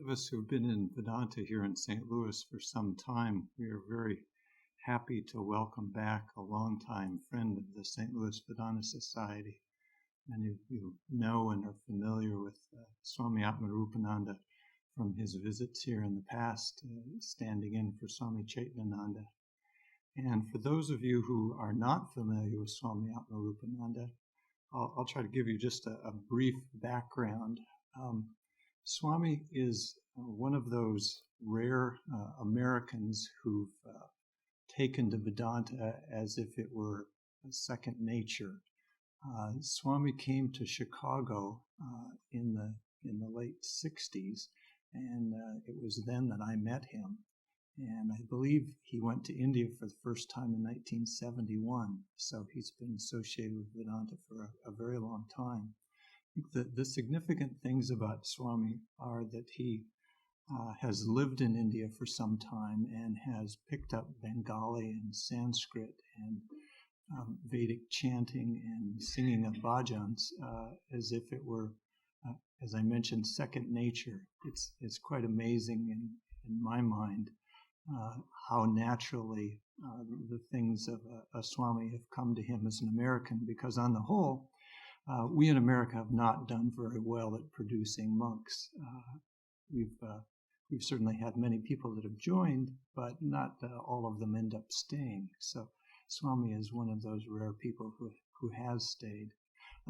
Of us who've been in Vedanta here in St. Louis for some time, we are very happy to welcome back a longtime friend of the St. Louis Vedanta Society. Many of you know and are familiar with Swami Atmarupananda from his visits here in the past, standing in for Swami Chaitananda. And for those of you who are not familiar with Swami Atmarupananda, I'll try to give you just a brief background. Swami is one of those rare Americans who've taken to Vedanta as if it were a second nature. Swami came to Chicago in the late 60s, and it was then that I met him. And I believe he went to India for the first time in 1971, so he's been associated with Vedanta for a very long time. The significant things about Swami are that he has lived in India for some time and has picked up Bengali and Sanskrit and Vedic chanting and singing of bhajans as if it were, as I mentioned, second nature. It's quite amazing in my mind how naturally the things of a Swami have come to him as an American, because on the whole, we in America have not done very well at producing monks. We've certainly had many people that have joined, but not all of them end up staying. So Swami is one of those rare people who has stayed.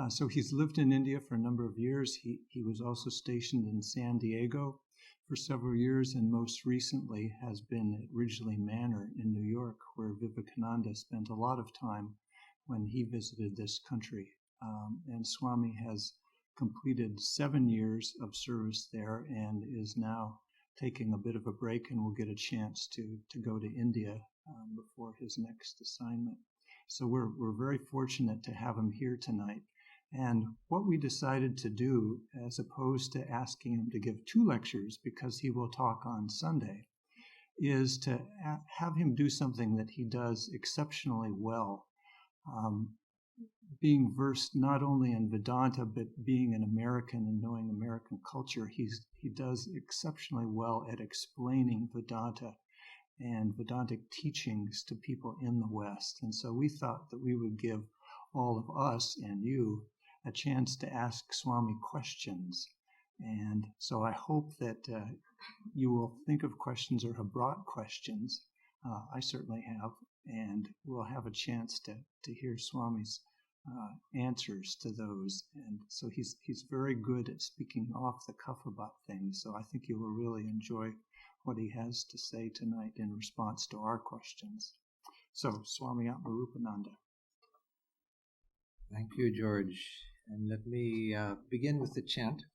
So he's lived in India for a number of years. He was also stationed in San Diego for several years, and most recently has been at Ridgely Manor in New York, where Vivekananda spent a lot of time when he visited this country. And Swami has completed 7 years of service there and is now taking a bit of a break and will get a chance to go to India before his next assignment. So we're very fortunate to have him here tonight. And what we decided to do, as opposed to asking him to give 2 lectures because he will talk on Sunday, is to have him do something that he does exceptionally well. Being versed not only in Vedanta, but being an American and knowing American culture, he does exceptionally well at explaining Vedanta and Vedantic teachings to people in the West. And so we thought that we would give all of us and you a chance to ask Swami questions. And so I hope that you will think of questions or have brought questions. I certainly have, and we'll have a chance to hear Swami's answers to those. And so he's very good at speaking off the cuff about things. So I think you will really enjoy what he has to say tonight in response to our questions. So Swami Atmarupananda. Thank you, George. And let me begin with the chant.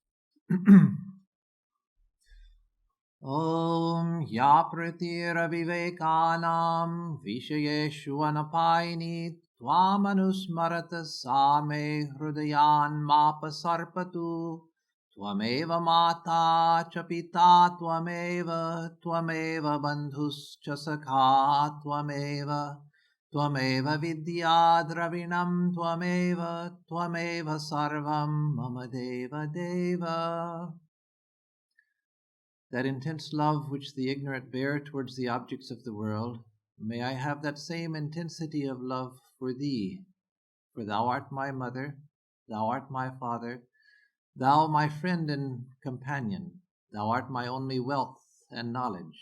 Om ya pratira vivekanam vishayeshu anapaini tvamanusmarata same hrudayan mapasarpatu tvameva mata cha pita tvameva bandhuscha sakha tvameva vidya dravinam tvameva sarvam mama deva deva. That intense love which the ignorant bear towards the objects of the world, may I have that same intensity of love for thee, for thou art my mother, thou art my father, thou my friend and companion, thou art my only wealth and knowledge,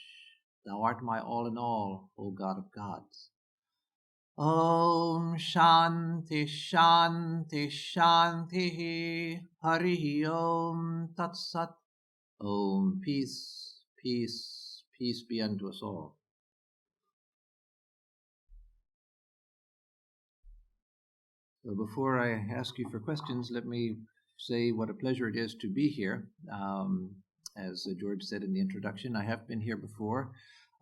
thou art my all in all, O God of gods. Om Shanti Shanti Shanti Hari Om Tat Sat. Om, peace, peace, peace be unto us all. So before I ask you for questions, let me say what a pleasure it is to be here. As George said in the introduction, I have been here before,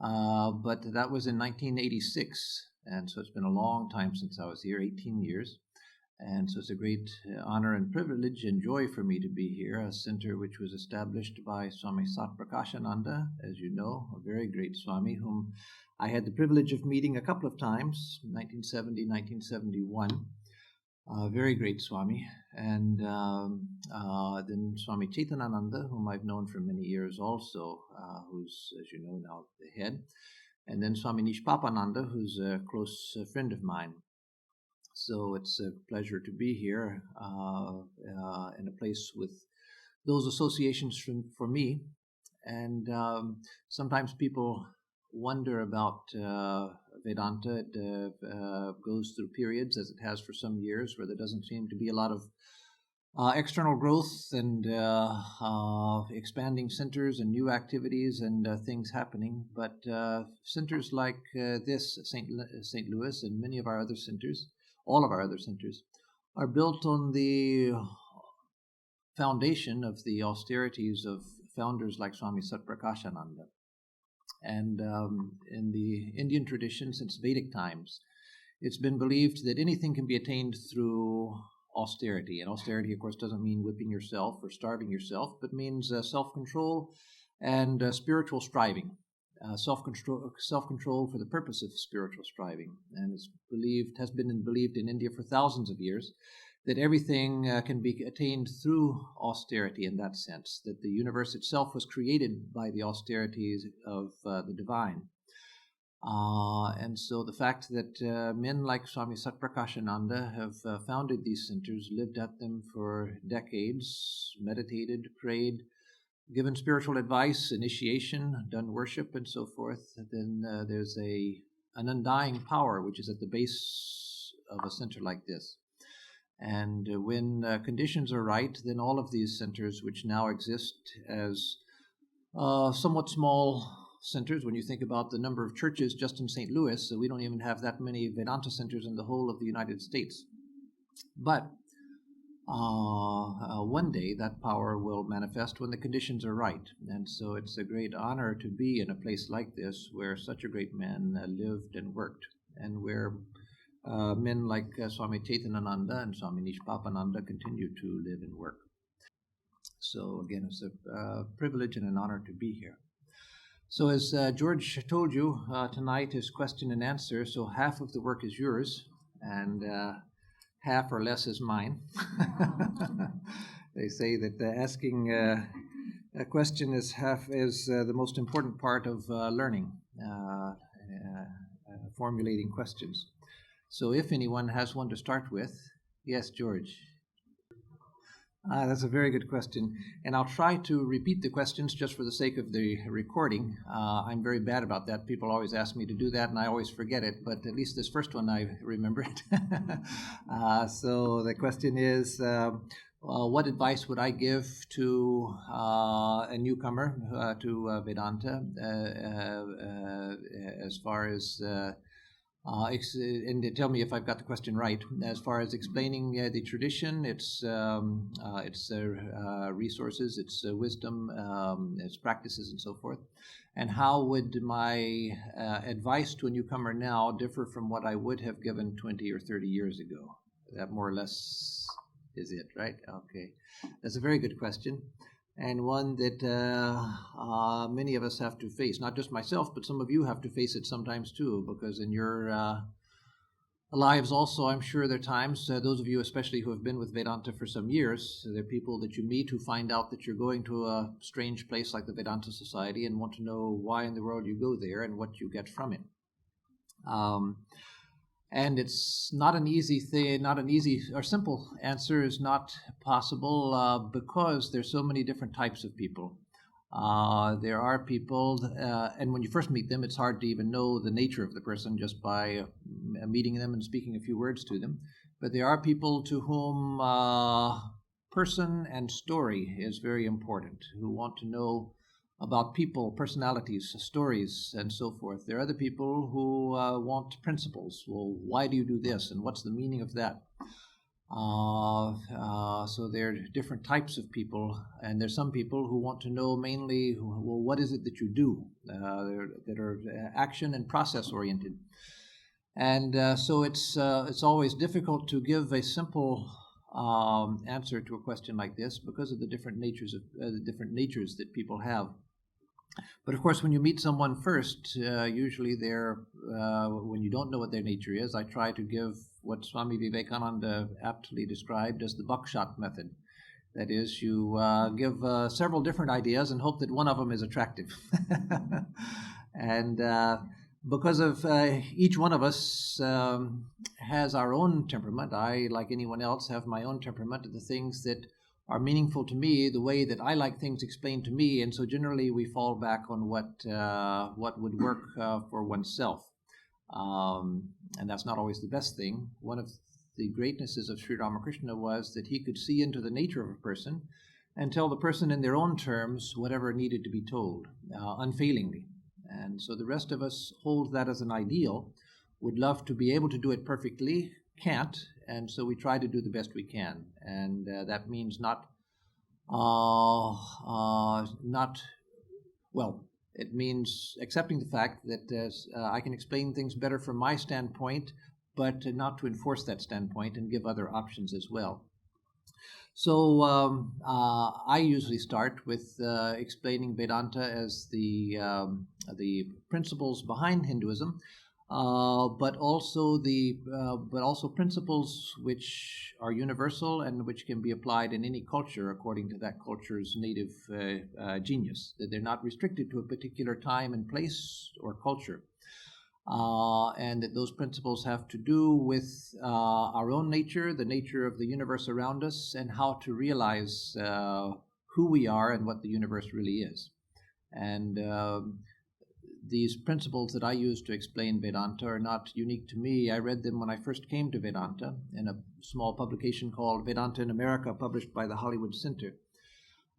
but that was in 1986, and so it's been a long time since I was here, 18 years. And so it's a great honor and privilege and joy for me to be here, a center which was established by Swami Satprakashananda, as you know, a very great Swami, whom I had the privilege of meeting a couple of times, 1970, 1971. Very great Swami. And then Swami Chaitanananda, whom I've known for many years also, who's, as you know, now the head. And then Swami Nishpapananda, who's a close friend of mine. So it's a pleasure to be here in a place with those associations for me. And sometimes people wonder about Vedanta. It goes through periods, as it has for some years, where there doesn't seem to be a lot of external growth and expanding centers and new activities and things happening. But centers like this, St. Louis, and many of our other centers, all of our other centers, are built on the foundation of the austerities of founders like Swami Satprakashananda. And in the Indian tradition, since Vedic times, it's been believed that anything can be attained through austerity. And austerity, of course, doesn't mean whipping yourself or starving yourself, but means self-control and spiritual striving. Self-control for the purpose of spiritual striving. And has been believed in India for thousands of years that everything can be attained through austerity in that sense, that the universe itself was created by the austerities of the divine. And so the fact that men like Swami Satprakashananda have founded these centers, lived at them for decades, meditated, prayed, given spiritual advice, initiation, done worship, and so forth, then there's an undying power which is at the base of a center like this. And when conditions are right, then all of these centers, which now exist as somewhat small centers, when you think about the number of churches just in St. Louis, we don't even have that many Vedanta centers in the whole of the United States. But one day that power will manifest when the conditions are right. And so it's a great honor to be in a place like this where such a great man lived and worked, and where men like Swami Chaitanananda and Swami Nishpapananda continue to live and work. So again, it's a privilege and an honor to be here. So as George told you, tonight is question and answer, so half of the work is yours, and half or less is mine. They say that asking a question is the most important part of learning, formulating questions. So if anyone has one to start with, yes, George. That's a very good question. And I'll try to repeat the questions just for the sake of the recording. I'm very bad about that. People always ask me to do that, and I always forget it. But at least this first one I remember it. So the question is, what advice would I give to a newcomer to Vedanta as far as... and tell me if I've got the question right. As far as explaining the tradition, its resources, its wisdom, its practices, and so forth, and how would my advice to a newcomer now differ from what I would have given 20 or 30 years ago? That more or less is it, right? Okay, that's a very good question. And one that many of us have to face, not just myself, but some of you have to face it sometimes too, because in your lives also, I'm sure there are times, those of you especially who have been with Vedanta for some years, there are people that you meet who find out that you're going to a strange place like the Vedanta Society and want to know why in the world you go there and what you get from it. And it's not an easy thing, not an easy or simple answer is not possible because there's so many different types of people. There are people, and when you first meet them, it's hard to even know the nature of the person just by meeting them and speaking a few words to them. But there are people to whom person and story is very important, who want to know about people, personalities, stories, and so forth. There are other people who want principles. Well, why do you do this, and what's the meaning of that? So there are different types of people, and there's some people who want to know mainly, well, what is it that you do? That are action and process oriented. And so it's always difficult to give a simple answer to a question like this because of the different natures that people have. But of course, when you meet someone first, usually when you don't know what their nature is, I try to give what Swami Vivekananda aptly described as the buckshot method. That is, you give several different ideas and hope that one of them is attractive. And because of each one of us has our own temperament, I, like anyone else, have my own temperament of the things that are meaningful to me, the way that I like things explained to me, and so generally we fall back on what would work for oneself. And that's not always the best thing. One of the greatnesses of Sri Ramakrishna was that he could see into the nature of a person and tell the person in their own terms whatever needed to be told, unfailingly. And so the rest of us hold that as an ideal, would love to be able to do it perfectly, can't, and so we try to do the best we can. And that means it means accepting the fact that I can explain things better from my standpoint, but not to enforce that standpoint and give other options as well. So I usually start with explaining Vedanta as the principles behind Hinduism, but also principles which are universal and which can be applied in any culture according to that culture's native genius. That they're not restricted to a particular time and place or culture. And that those principles have to do with our own nature, the nature of the universe around us, and how to realize who we are and what the universe really is. And these principles that I use to explain Vedanta are not unique to me. I read them when I first came to Vedanta in a small publication called Vedanta in America, published by the Hollywood Center.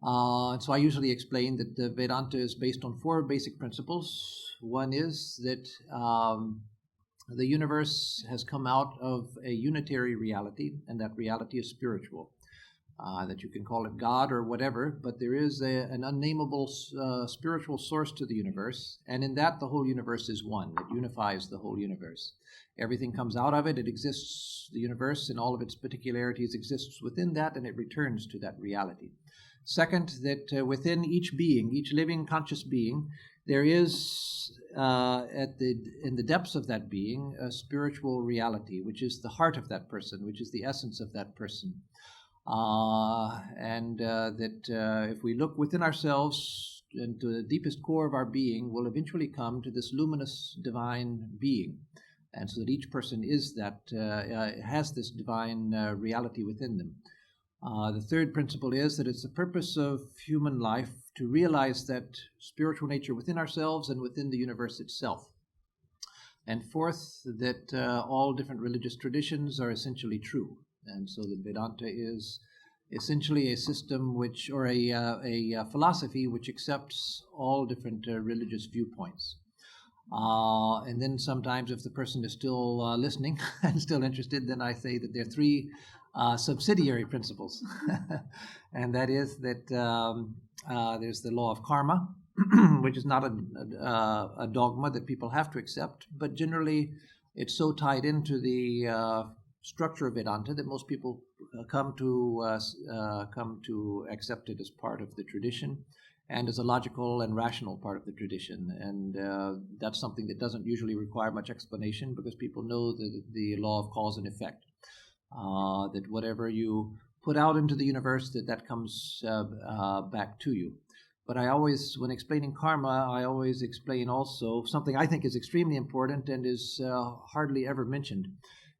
And so I usually explain that the Vedanta is based on 4 basic principles. One is that the universe has come out of a unitary reality, and that reality is spiritual. That you can call it God or whatever, but there is an unnameable spiritual source to the universe, and in that the whole universe is one. It unifies the whole universe. Everything comes out of it, it exists, the universe in all of its particularities exists within that, and it returns to that reality. Second, that within each being, each living conscious being, there is in the depths of that being a spiritual reality, which is the heart of that person, which is the essence of that person. That if we look within ourselves into the deepest core of our being, we'll eventually come to this luminous divine being. And so that each person is that, has this divine reality within them. The third principle is that it's the purpose of human life to realize that spiritual nature within ourselves and within the universe itself. And fourth, that all different religious traditions are essentially true. And so the Vedanta is essentially a system which, or a philosophy which accepts all different religious viewpoints. And then sometimes if the person is still listening and still interested, then I say that there are 3 subsidiary principles. And that is that there's the law of karma, which is not a dogma that people have to accept, but generally it's so tied into the structure of Vedanta that most people come to accept it as part of the tradition and as a logical and rational part of the tradition. And that's something that doesn't usually require much explanation because people know the law of cause and effect. That whatever you put out into the universe, that comes back to you. But I always, when explaining karma, I always explain also something I think is extremely important and is hardly ever mentioned.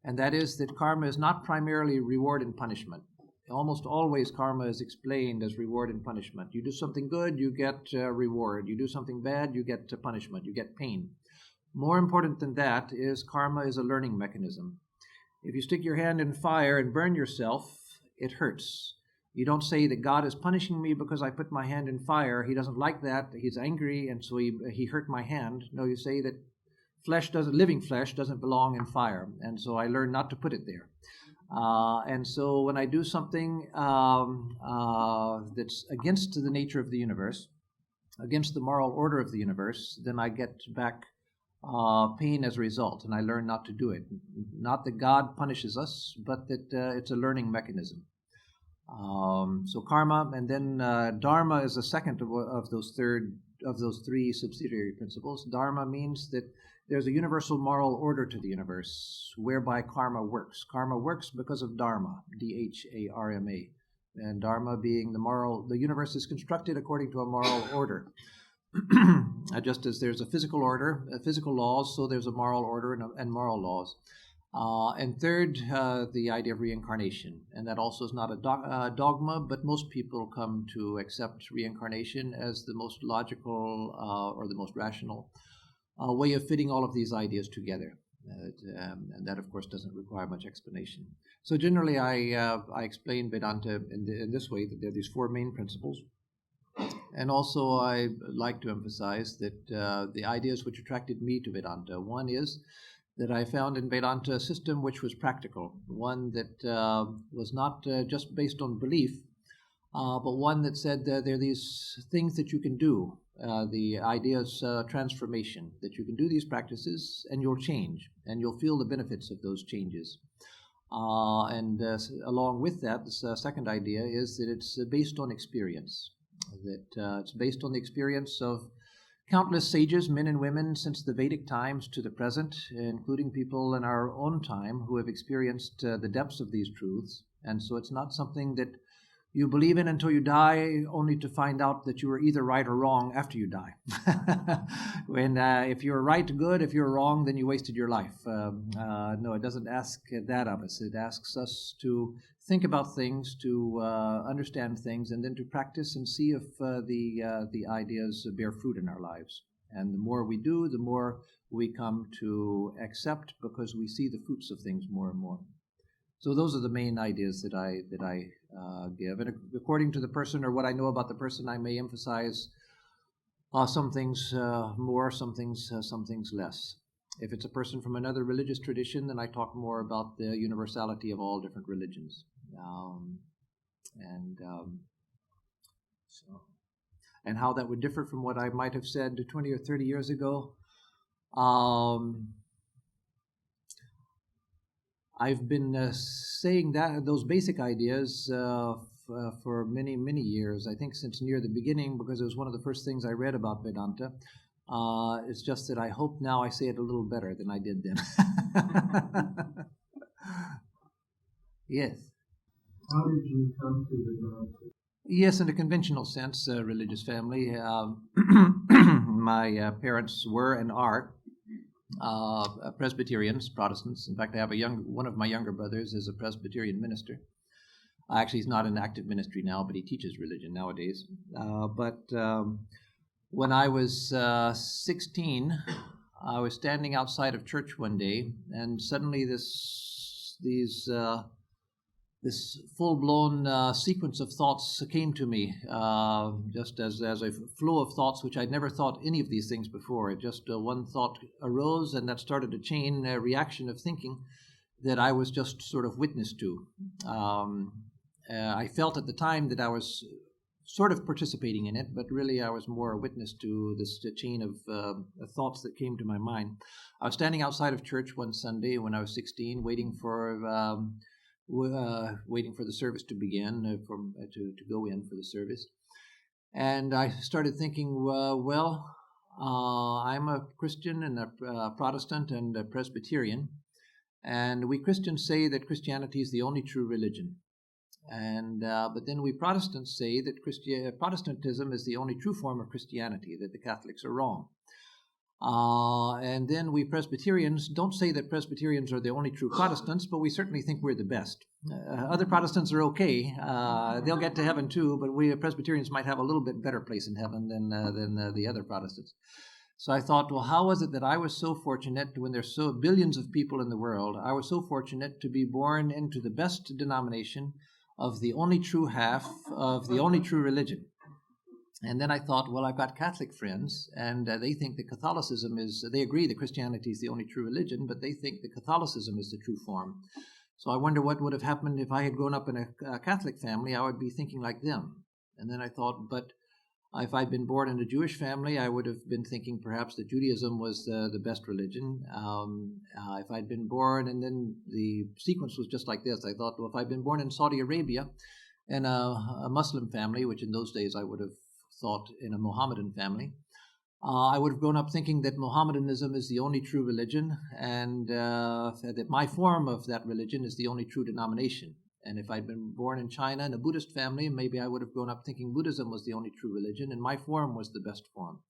And that is that karma is not primarily reward and punishment. Almost always karma is explained as reward and punishment. You do something good, you get reward. You do something bad, you get punishment, you get pain. More important than that is karma is a learning mechanism. If you stick your hand in fire and burn yourself, it hurts. You don't say that God is punishing me because I put my hand in fire. He doesn't like that. He's angry, and so he hurt my hand. No, you say that living flesh doesn't belong in fire, and so I learn not to put it there. And so when I do something that's against the nature of the universe, against the moral order of the universe, then I get back pain as a result, and I learn not to do it. Not that God punishes us, but that it's a learning mechanism. So karma, and then dharma is the second of those 3 subsidiary principles. Dharma means that there's a universal moral order to the universe whereby karma works. Karma works because of dharma, D-H-A-R-M-A. And dharma being the universe is constructed according to a moral order. Just as there's a physical order, physical laws, so there's a moral order and moral laws. And third, the idea of reincarnation. And that also is not a dogma, but most people come to accept reincarnation as the most logical or the most rational way of fitting all of these ideas together. And that, of course, doesn't require much explanation. So generally, I explain Vedanta in this way, that there are these four main principles. And also, I like to emphasize that the ideas which attracted me to Vedanta, one is that I found in Vedanta a system which was practical, one that was not just based on belief, but one that said there are these things that you can do. The idea is transformation, that you can do these practices and you'll change, and you'll feel the benefits of those changes. And along with that, the second idea is that it's based on experience, that it's based on the experience of countless sages, men and women, since the Vedic times to the present, including people in our own time who have experienced the depths of these truths. And so it's not something that you believe in until you die, only to find out that you were either right or wrong after you die. When if you're right, good. If you're wrong, then you wasted your life. No, it doesn't ask that of us. It asks us to think about things, to understand things, and then to practice and see if the ideas bear fruit in our lives. And the more we do, the more we come to accept, because we see the fruits of things more and more. So those are the main ideas that I give. And according to the person or what I know about the person, I may emphasize some things more, some things less. If it's a person from another religious tradition, then I talk more about the universality of all different religions. And how that would differ from what I might have said 20 or 30 years ago. I've been saying those basic ideas for many, many years, I think since near the beginning, because it was one of the first things I read about Vedanta. It's just that I hope now I say it a little better than I did then. Yes. How did you come to Vedanta? Yes, in a conventional sense, religious family. My parents were and are Presbyterians, Protestants. In fact, I have one of my younger brothers is a Presbyterian minister. Actually, he's not in active ministry now, but he teaches religion nowadays. But when I was 16, I was standing outside of church one day, and suddenly this full-blown sequence of thoughts came to me, just as a flow of thoughts, which I'd never thought any of these things before. It just one thought arose, and that started a chain reaction of thinking that I was just sort of witness to. I felt at the time that I was sort of participating in it, but really I was more a witness to this chain of thoughts that came to my mind. I was standing outside of church one Sunday when I was 16, waiting for the service to begin, to go in for the service. And I started thinking, I'm a Christian and a Protestant and a Presbyterian, and we Christians say that Christianity is the only true religion. And but then we Protestants say that Protestantism is the only true form of Christianity, that the Catholics are wrong. And then we Presbyterians don't say that Presbyterians are the only true Protestants, but we certainly think we're the best. Other Protestants are okay. They'll get to heaven too, but we Presbyterians might have a little bit better place in heaven than the other Protestants. So I thought, well, how was it that I was so fortunate, when there's so billions of people in the world, I was so fortunate to be born into the best denomination of the only true half of the only true religion? And then I thought, well, I've got Catholic friends, and they think that Catholicism they agree that Christianity is the only true religion, but they think that Catholicism is the true form. So I wonder what would have happened if I had grown up in a Catholic family. I would be thinking like them. And then I thought, but if I'd been born in a Jewish family, I would have been thinking perhaps that Judaism was the best religion. If I'd been born, and then the sequence was just like this. I thought, well, if I'd been born in Saudi Arabia in a Muslim family, which in those days I would have thought in a Mohammedan family, I would have grown up thinking that Mohammedanism is the only true religion, and that my form of that religion is the only true denomination. And if I'd been born in China in a Buddhist family, maybe I would have grown up thinking Buddhism was the only true religion, and my form was the best form.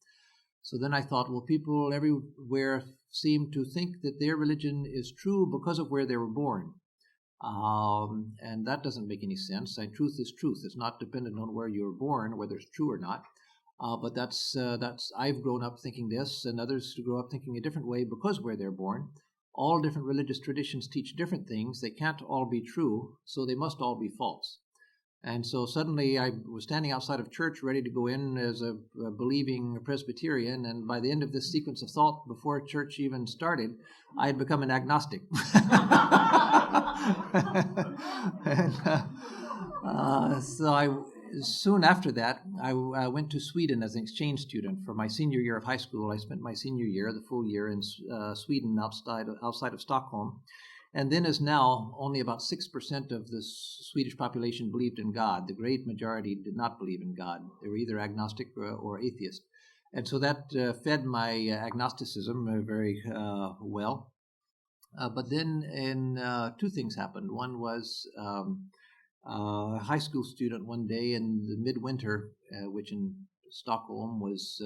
So then I thought, well, people everywhere seem to think that their religion is true because of where they were born. And that doesn't make any sense. Truth is truth. It's not dependent on where you were born, whether it's true or not. But that's I've grown up thinking this, and others grow up thinking a different way because where they're born. All different religious traditions teach different things. They can't all be true, so they must all be false. And so suddenly I was standing outside of church ready to go in as a believing Presbyterian, and by the end of this sequence of thought, before church even started, I had become an agnostic. Soon after that, I went to Sweden as an exchange student for my senior year of high school. I spent my senior year, the full year, in Sweden outside of Stockholm. And then, as now, only about 6% of the Swedish population believed in God. The great majority did not believe in God. They were either agnostic or atheist. And so that fed my agnosticism very well. But then two things happened. One was a high school student one day in the midwinter, which in Stockholm was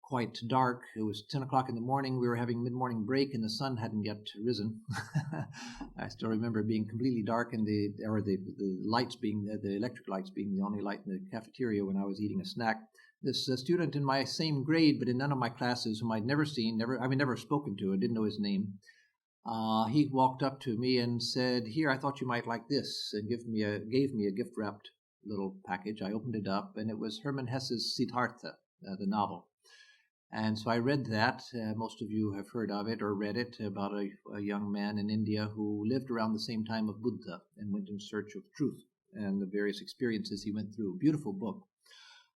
quite dark. It was 10 o'clock in the morning. We were having mid-morning break, and the sun hadn't yet risen. I still remember being completely dark, and the lights being the electric lights being the only light in the cafeteria when I was eating a snack. This student in my same grade, but in none of my classes, whom I'd never seen, never spoken to, I didn't know his name. He walked up to me and said, "Here, I thought you might like this," and gave me a gift-wrapped little package. I opened it up, and it was Hermann Hesse's Siddhartha, the novel. And so I read that. Most of you have heard of it or read it, about a young man in India who lived around the same time of Buddha and went in search of truth and the various experiences he went through. Beautiful book.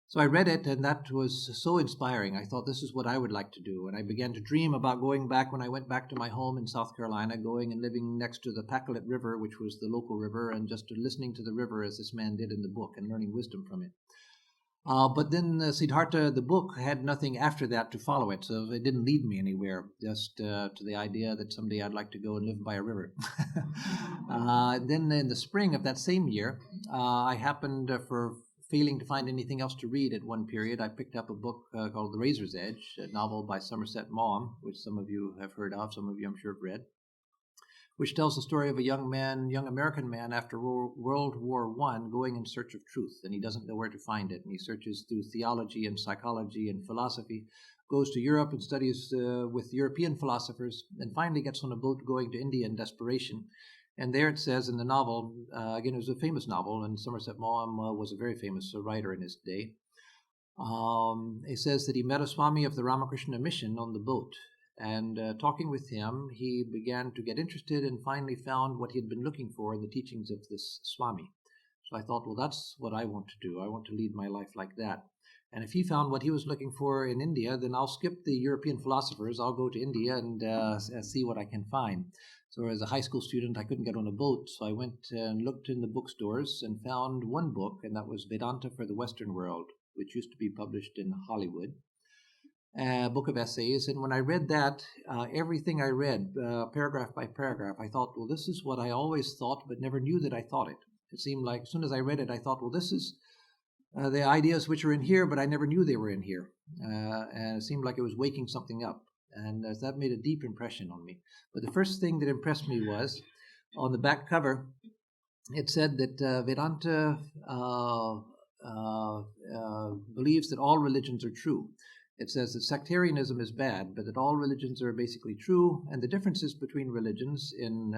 So I read it, and that was so inspiring. I thought, this is what I would like to do. And I began to dream about going back when I went back to my home in South Carolina, going and living next to the Pacolet River, which was the local river, and just listening to the river as this man did in the book and learning wisdom from it. But then Siddhartha, the book, had nothing after that to follow it, so it didn't lead me anywhere, just to the idea that someday I'd like to go and live by a river. Then in the spring of that same year, I happened, for failing to find anything else to read at one period, I picked up a book called The Razor's Edge, a novel by Somerset Maugham, which some of you have heard of, some of you I'm sure have read, which tells the story of a young American man after World War I going in search of truth, and he doesn't know where to find it. And he searches through theology and psychology and philosophy, goes to Europe and studies with European philosophers, and finally gets on a boat going to India in desperation. And there it says in the novel, again, it was a famous novel, and Somerset Maugham was a very famous writer in his day. It says that he met a Swami of the Ramakrishna mission on the boat. And talking with him, he began to get interested and finally found what he had been looking for in the teachings of this Swami. So I thought, well, that's what I want to do. I want to lead my life like that. And if he found what he was looking for in India, then I'll skip the European philosophers. I'll go to India and see what I can find. So as a high school student, I couldn't get on a boat. So I went and looked in the bookstores and found one book, and that was Vedanta for the Western World, which used to be published in Hollywood. A book of essays, and when I read that, everything I read, paragraph by paragraph, I thought, well, this is what I always thought, but never knew that I thought it. It seemed like as soon as I read it, I thought, well, this is the ideas which are in here, but I never knew they were in here. And it seemed like it was waking something up, and that made a deep impression on me. But the first thing that impressed me was, on the back cover, it said that Vedanta believes that all religions are true. It says that sectarianism is bad, but that all religions are basically true, and the differences between religions in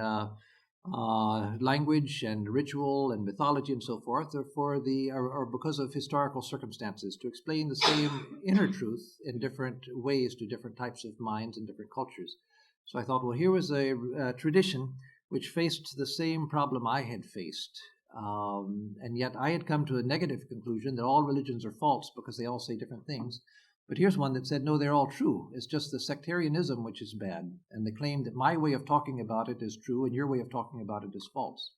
language and ritual and mythology and so forth are because of historical circumstances, to explain the same inner truth in different ways to different types of minds and different cultures. So I thought, well, here was a tradition which faced the same problem I had faced. And yet I had come to a negative conclusion that all religions are false because they all say different things. But here's one that said, no, they're all true. It's just the sectarianism which is bad, and the claim that my way of talking about it is true and your way of talking about it is false.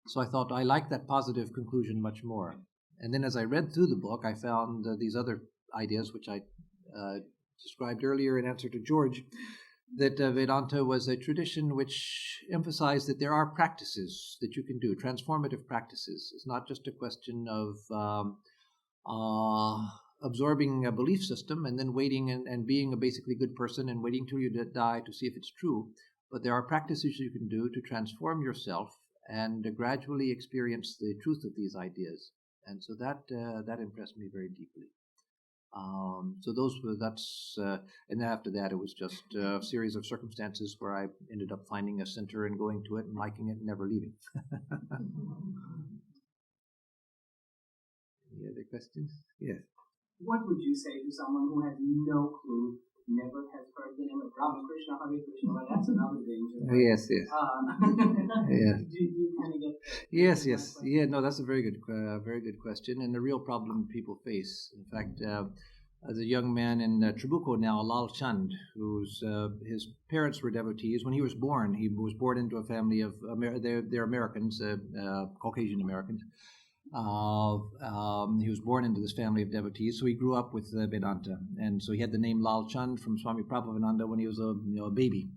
So I thought I liked that positive conclusion much more. And then as I read through the book, I found these other ideas which I described earlier in answer to George, that Vedanta was a tradition which emphasized that there are practices that you can do, transformative practices. It's not just a question of absorbing a belief system and then waiting and being a basically good person and waiting till you die to see if it's true. But there are practices you can do to transform yourself and gradually experience the truth of these ideas. And so that impressed me very deeply. And after that, it was just a series of circumstances where I ended up finding a center and going to it and liking it and never leaving. Any other questions? Yes. What would you say to someone who has no clue, never has heard the name of Ramakrishna, Hare Krishna? Well, that's another danger. Yes. Yeah. Do you kind of get? Yes. Yeah. No, that's a very good question, and the real problem people face. In fact, as a young man in Trabuco now, Lal Chand, whose his parents were devotees. When he was born into a family of they're Americans, Caucasian Americans. He was born into this family of devotees, so he grew up with Vedanta, and so he had the name Lal Chand from Swami Prabhupada when he was a baby.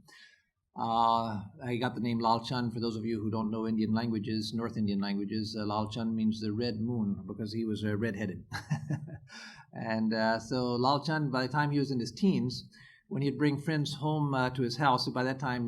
I got the name Lal Chand, for those of you who don't know Indian languages, North Indian languages. Lal Chand means the red moon, because he was red-headed. And so Lal Chand, by the time he was in his teens, when he'd bring friends home to his house, by that time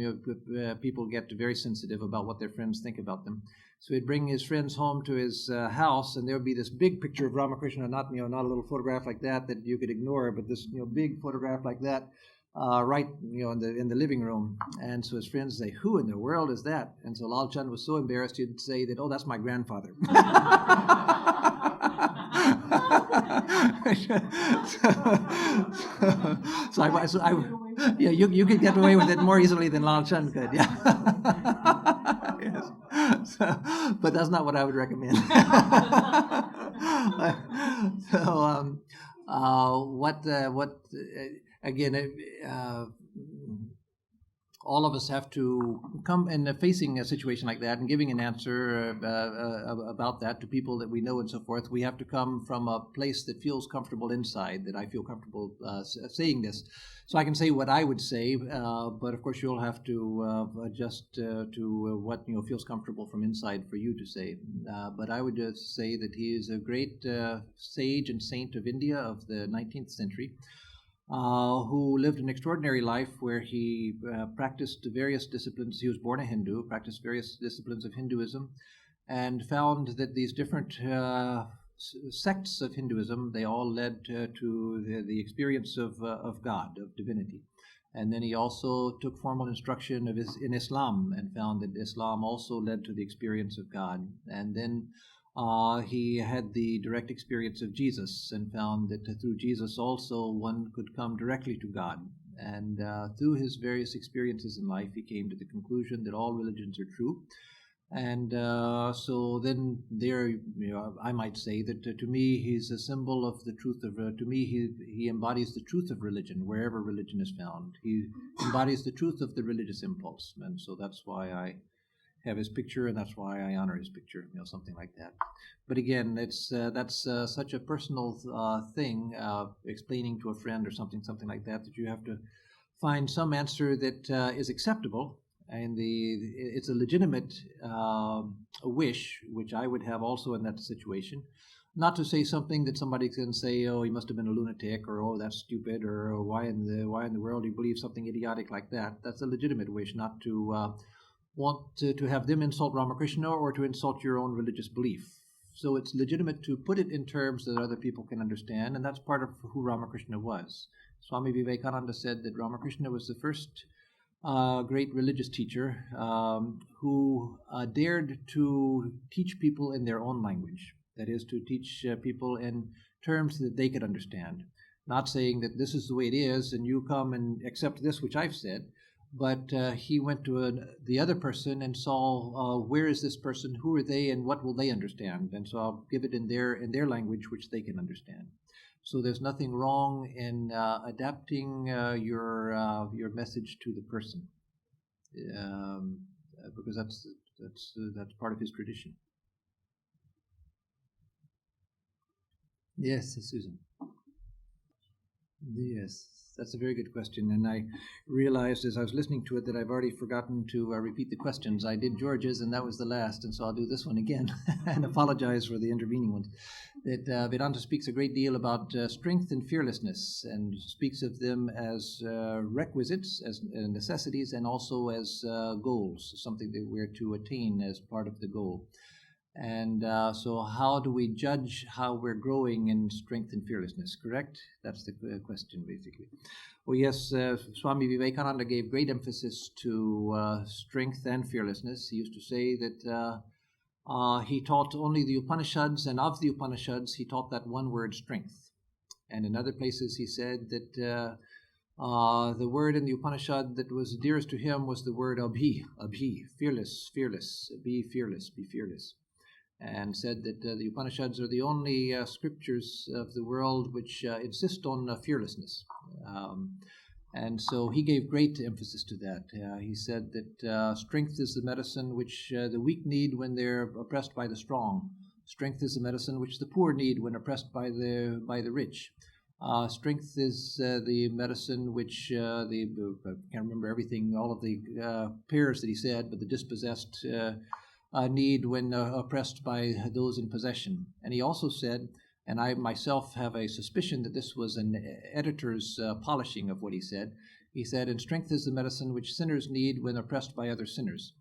people get very sensitive about what their friends think about them. So he'd bring his friends home to his house, and there would be this big picture of Ramakrishna, not a little photograph like that you could ignore, but this big photograph like that, right in the living room. And so his friends say, "Who in the world is that?" And so Lal Chand was so embarrassed he'd say that, "Oh, that's my grandfather." Yeah, you could get away with it more easily than Lal Chand could. Yeah. Yes. But that's not what I would recommend. All of us have to come in facing a situation like that and giving an answer about that to people that we know and so forth. We have to come from a place that feels comfortable inside, that I feel comfortable saying this. So I can say what I would say, but of course you'll have to adjust to what feels comfortable from inside for you to say. But I would just say that he is a great sage and saint of India of the 19th century. Who lived an extraordinary life where he practiced various disciplines. He was born a Hindu, practiced various disciplines of Hinduism, and found that these different sects of Hinduism, they all led to the experience of God, of divinity. And then he also took formal instruction in Islam and found that Islam also led to the experience of God. And then he had the direct experience of Jesus and found that through Jesus also one could come directly to God. And through his various experiences in life, he came to the conclusion that all religions are true. And so then I might say that to me, he's a symbol of the truth of, to me, he embodies the truth of religion, wherever religion is found. He embodies the truth of the religious impulse. And so that's why I have his picture, and that's why I honor his picture, something like that. But again, that's such a personal thing, explaining to a friend or something like that you have to find some answer that is acceptable, and it's a legitimate wish, which I would have also in that situation. Not to say something that somebody can say, "Oh, he must have been a lunatic," or "Oh, that's stupid," or why in the world do you believe something idiotic like that?" That's a legitimate wish, not to want to have them insult Ramakrishna or to insult your own religious belief. So it's legitimate to put it in terms that other people can understand, and that's part of who Ramakrishna was. Swami Vivekananda said that Ramakrishna was the first great religious teacher who dared to teach people in their own language. That is, to teach people in terms that they could understand. Not saying that this is the way it is and you come and accept this which I've said, but he went to the other person and saw where is this person, who are they, and what will they understand, and so I'll give it in their language which they can understand. So there's nothing wrong in adapting your message to the person, because that's part of his tradition. Yes, Susan. Yes, that's a very good question. And I realized as I was listening to it that I've already forgotten to repeat the questions. I did George's, and that was the last, and so I'll do this one again and apologize for the intervening ones. That Vedanta speaks a great deal about strength and fearlessness, and speaks of them as requisites, as necessities, and also as goals, something that we're to attain as part of the goal. And so how do we judge how we're growing in strength and fearlessness, correct? That's the question, basically. Well, yes, Swami Vivekananda gave great emphasis to strength and fearlessness. He used to say that he taught only the Upanishads, and of the Upanishads, he taught that one word, strength. And in other places, he said that the word in the Upanishad that was dearest to him was the word abhi, fearless, be fearless, be fearless. And said that the Upanishads are the only scriptures of the world which insist on fearlessness. And so he gave great emphasis to that. He said that strength is the medicine which the weak need when they're oppressed by the strong. Strength is the medicine which the poor need when oppressed by the rich. Strength is the medicine which I can't remember everything, all of the pairs that he said, but the dispossessed need when oppressed by those in possession. And he also said, and I myself have a suspicion that this was an editor's polishing of what he said, and strength is the medicine which sinners need when oppressed by other sinners.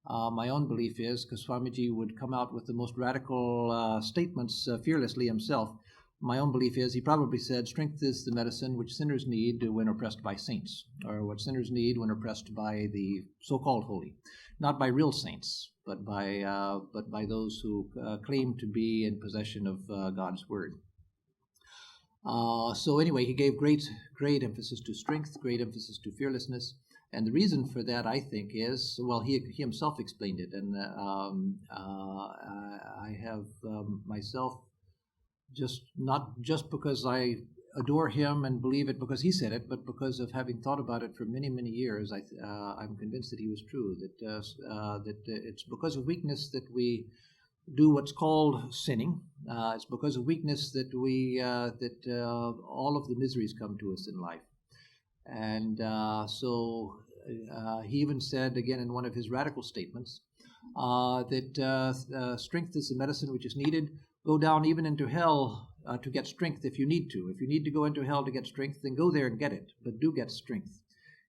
My own belief is, because Swamiji would come out with the most radical statements fearlessly himself, my own belief is he probably said strength is the medicine which sinners need when oppressed by saints, or what sinners need when oppressed by the so-called holy. Not by real saints, but by those who claim to be in possession of God's word. So anyway, he gave great emphasis to strength, great emphasis to fearlessness, and the reason for that, I think, is, well, he himself explained it, and I have myself not just because I adore him and believe it because he said it, but because of having thought about it for many, many years, I'm convinced that he was true. That it's because of weakness that we do what's called sinning. It's because of weakness that all of the miseries come to us in life. And so he even said again in one of his radical statements that strength is the medicine which is needed. Go down even into hell to get strength if you need to. If you need to go into hell to get strength, then go there and get it, but do get strength.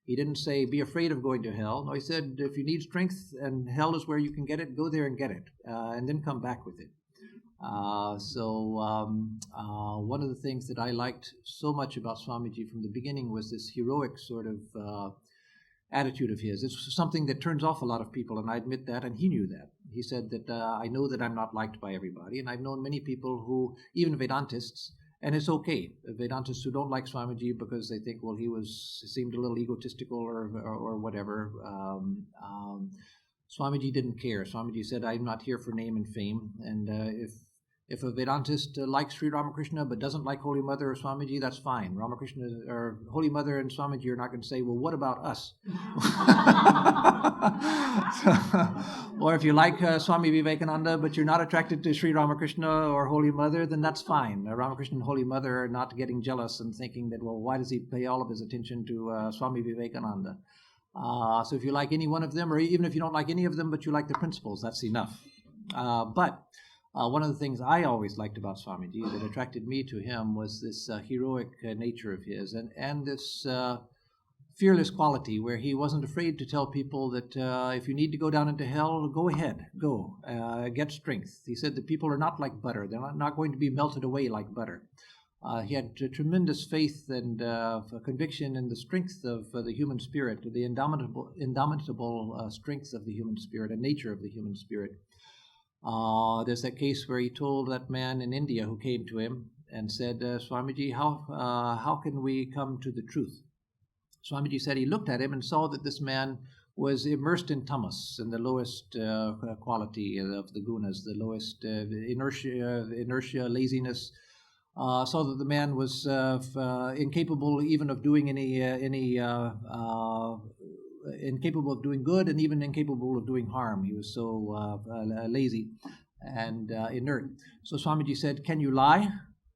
He didn't say be afraid of going to hell. No, he said if you need strength and hell is where you can get it, go there and get it, and then come back with it. So one of the things that I liked so much about Swamiji from the beginning was this heroic sort of attitude of his. It's something that turns off a lot of people, and I admit that, and he knew that. He said that I know that I'm not liked by everybody, and I've known many people who, even Vedantists, and it's okay, Vedantists who don't like Swamiji because they think, well, he seemed a little egotistical or whatever. Swamiji didn't care. Swamiji said, I'm not here for name and fame, and if a Vedantist likes Sri Ramakrishna but doesn't like Holy Mother or Swamiji, that's fine. Ramakrishna or Holy Mother and Swamiji are not going to say, well, what about us? Or if you like Swami Vivekananda but you're not attracted to Sri Ramakrishna or Holy Mother, then that's fine. Ramakrishna and Holy Mother are not getting jealous and thinking that, well, why does he pay all of his attention to Swami Vivekananda? So if you like any one of them, or even if you don't like any of them but you like the principles, that's enough. But one of the things I always liked about Swamiji that attracted me to him was this heroic nature of his and this fearless quality where he wasn't afraid to tell people that if you need to go down into hell, go ahead, go, get strength. He said that people are not like butter. They're not going to be melted away like butter. He had tremendous faith and conviction in the strength of the human spirit, the indomitable strength of the human spirit and nature of the human spirit. There's that case where he told that man in India who came to him and said, Swamiji, how can we come to the truth? Swamiji said he looked at him and saw that this man was immersed in tamas, in the lowest quality of the gunas, the lowest inertia, laziness. Saw that the man was incapable even of doing incapable of doing good and even incapable of doing harm. He was so lazy and inert. So Swamiji said, can you lie?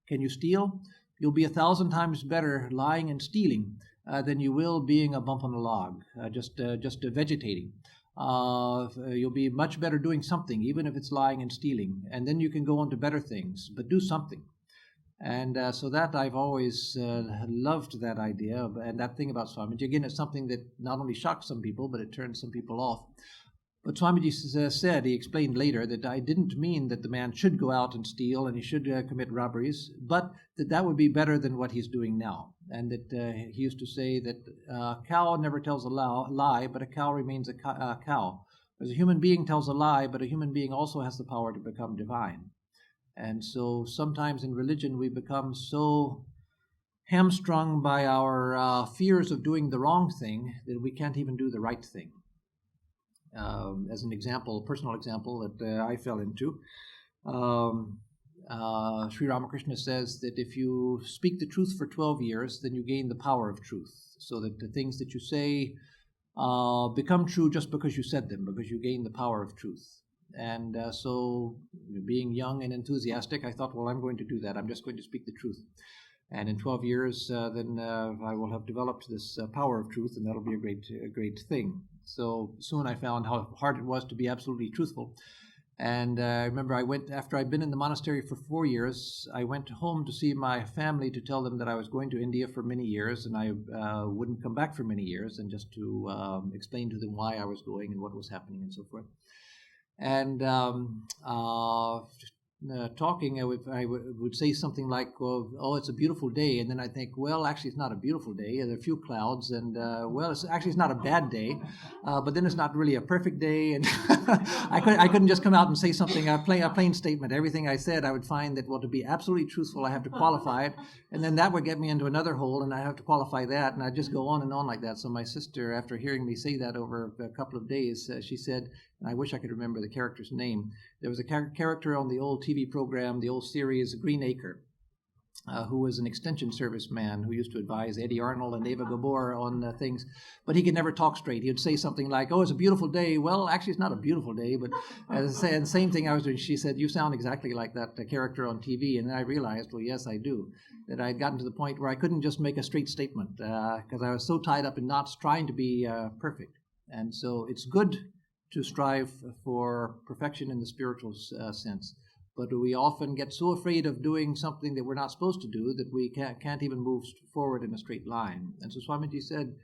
Can you steal? you'll be 1,000 times better lying and stealing than you will being a bump on a log, just vegetating. You'll be much better doing something, even if it's lying and stealing, and then you can go on to better things, but do something. And so that I've always loved that idea, and that thing about Swamiji. Again, it's something that not only shocks some people, but it turns some people off. But Swamiji said, he explained later, that I didn't mean that the man should go out and steal and he should commit robberies, but that would be better than what he's doing now. And that he used to say that a cow never tells a lie, but a cow remains a cow. Whereas a human being tells a lie, but a human being also has the power to become divine. And so sometimes in religion we become so hamstrung by our fears of doing the wrong thing that we can't even do the right thing. As an example, a personal example that I fell into, Sri Ramakrishna says that if you speak the truth for 12 years, then you gain the power of truth, so that the things that you say become true just because you said them, because you gain the power of truth. And so being young and enthusiastic, I thought, well, I'm going to do that. I'm just going to speak the truth. And in 12 years, then I will have developed this power of truth, and that'll be a great thing. So soon I found how hard it was to be absolutely truthful. And I remember after I'd been in the monastery for 4 years, I went home to see my family to tell them that I was going to India for many years, and I wouldn't come back for many years, and just to explain to them why I was going and what was happening and so forth. And talking, I would say something like, well, oh, it's a beautiful day. And then I think, well, actually, it's not a beautiful day. There are a few clouds. And, well, it's not a bad day. But then it's not really a perfect day. And I couldn't just come out and say something, a plain statement. Everything I said, I would find that, well, to be absolutely truthful, I have to qualify it. And then that would get me into another hole, and I have to qualify that. And I'd just go on and on like that. So my sister, after hearing me say that over a couple of days, she said, and I wish I could remember the character's name. There was a character on the old TV program, the old series Green Acre, who was an extension service man who used to advise Eddie Arnold and Eva Gabor on things, but he could never talk straight. He would say something like, oh, it's a beautiful day. Well, actually, it's not a beautiful day, but as I say, the same thing I was doing. She said, you sound exactly like that character on TV. And then I realized, well, yes, I do, that I had gotten to the point where I couldn't just make a straight statement because I was so tied up in knots trying to be perfect. And so it's good to strive for perfection in the spiritual sense. But we often get so afraid of doing something that we're not supposed to do that we can't even move forward in a straight line. And so Swamiji said,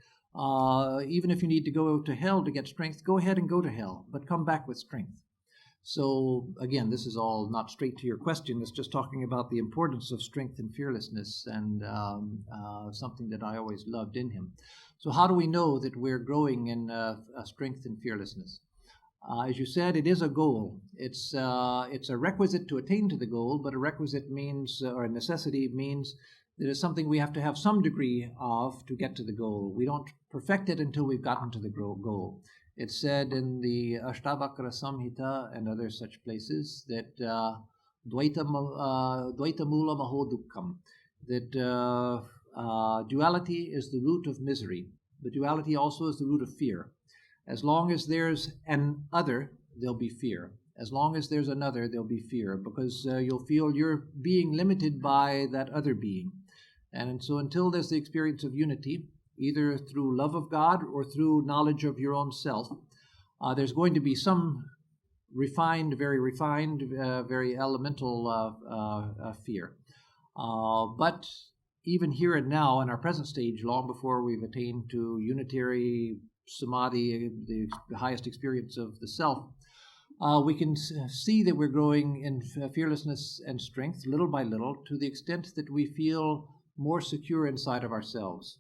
even if you need to go to hell to get strength, go ahead and go to hell, but come back with strength. So again, this is all not straight to your question. It's just talking about the importance of strength and fearlessness, and something that I always loved in him. So how do we know that we're growing in strength and fearlessness? As you said, it is a goal. It's a requisite to attain to the goal, but a requisite means, or a necessity means, that it's something we have to have some degree of to get to the goal. We don't perfect it until we've gotten to the goal. It's said in the Ashtavakra Samhita and other such places that Dvaita Mula Maho Dukkham, that duality is the root of misery, but duality also is the root of fear. As long as there's an other, there'll be fear. As long as there's another, there'll be fear, because you'll feel you're being limited by that other being. And so until there's the experience of unity, either through love of God or through knowledge of your own self, there's going to be some refined, very elemental fear. But even here and now, in our present stage, long before we've attained to unitary samadhi, the highest experience of the self, we can see that we're growing in fearlessness and strength, little by little, to the extent that we feel more secure inside of ourselves.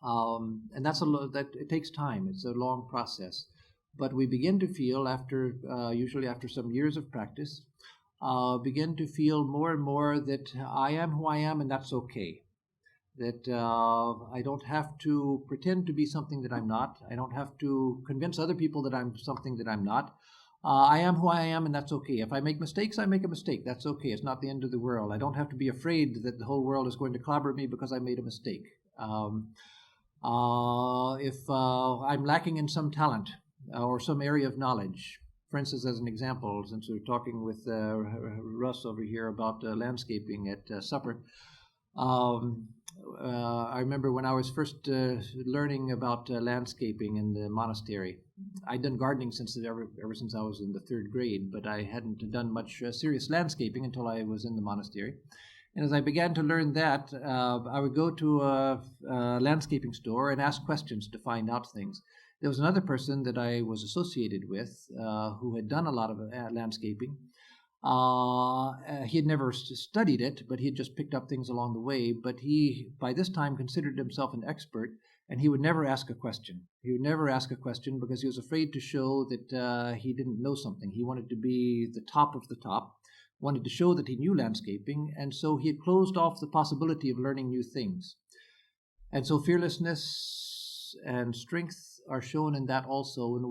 And that it takes time. It's a long process. But we begin to feel, usually after some years of practice, begin to feel more and more that I am who I am, and that's okay. That I don't have to pretend to be something that I'm not. I don't have to convince other people that I'm something that I'm not. I am who I am, and that's okay. If I make mistakes, I make a mistake. That's okay. It's not the end of the world. I don't have to be afraid that the whole world is going to clobber me because I made a mistake. If I'm lacking in some talent or some area of knowledge, for instance, as an example, since we're talking with Russ over here about landscaping at supper, I remember when I was first learning about landscaping in the monastery. I'd done gardening ever since I was in the 3rd grade, but I hadn't done much serious landscaping until I was in the monastery. And as I began to learn that, I would go to a landscaping store and ask questions to find out things. There was another person that I was associated with who had done a lot of landscaping. He had never studied it, but he had just picked up things along the way. But he, by this time, considered himself an expert, and he would never ask a question. He would never ask a question because he was afraid to show that he didn't know something. He wanted to be the top of the top, wanted to show that he knew landscaping, and so he had closed off the possibility of learning new things. And so fearlessness and strength are shown in that also. When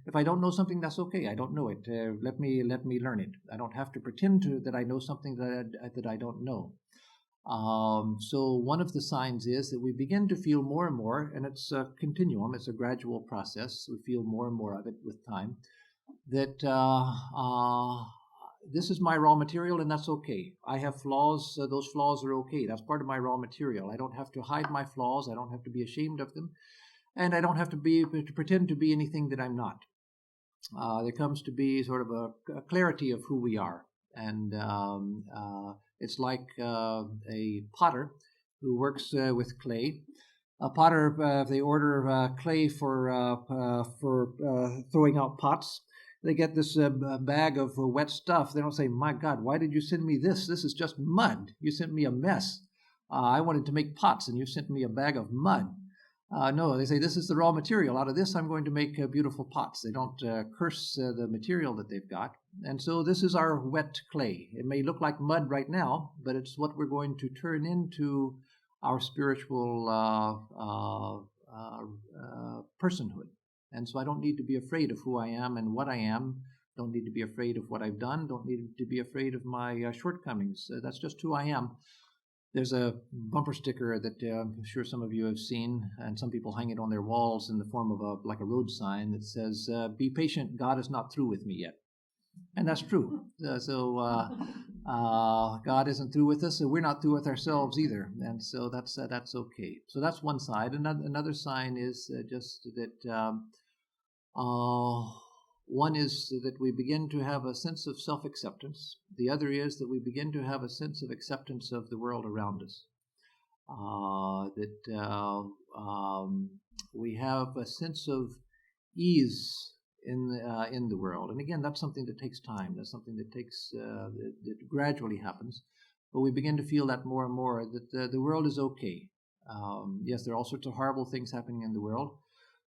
if I don't know something, that's okay. I don't know it. Let me learn it. I don't have to pretend that I know something that I don't know. So one of the signs is that we begin to feel more and more, and it's a continuum. It's a gradual process. We feel more and more of it with time. That this is my raw material, and that's okay. I have flaws. Those flaws are okay. That's part of my raw material. I don't have to hide my flaws. I don't have to be ashamed of them. And I don't have to pretend to be anything that I'm not. There comes to be sort of a clarity of who we are. And it's like a potter who works with clay. A potter, they order clay for throwing out pots. They get this bag of wet stuff. They don't say, "My God, why did you send me this? This is just mud. You sent me a mess. I wanted to make pots, and you sent me a bag of mud." No, they say, "This is the raw material. Out of this, I'm going to make beautiful pots." They don't curse the material that they've got. And so this is our wet clay. It may look like mud right now, but it's what we're going to turn into our spiritual personhood. And so I don't need to be afraid of who I am and what I am. Don't need to be afraid of what I've done. Don't need to be afraid of my shortcomings. That's just who I am. There's a bumper sticker that I'm sure some of you have seen, and some people hang it on their walls in the form of like a road sign that says, "Be patient, God is not through with me yet." And that's true. God isn't through with us, so we're not through with ourselves either. And so that's okay. So that's one side. Another sign is just that one is that we begin to have a sense of self-acceptance. The other is that we begin to have a sense of acceptance of the world around us. We have a sense of ease in the world. And again, that's something that takes time. That's something that that gradually happens. But we begin to feel that more and more, that the world is okay. Yes, there are all sorts of horrible things happening in the world.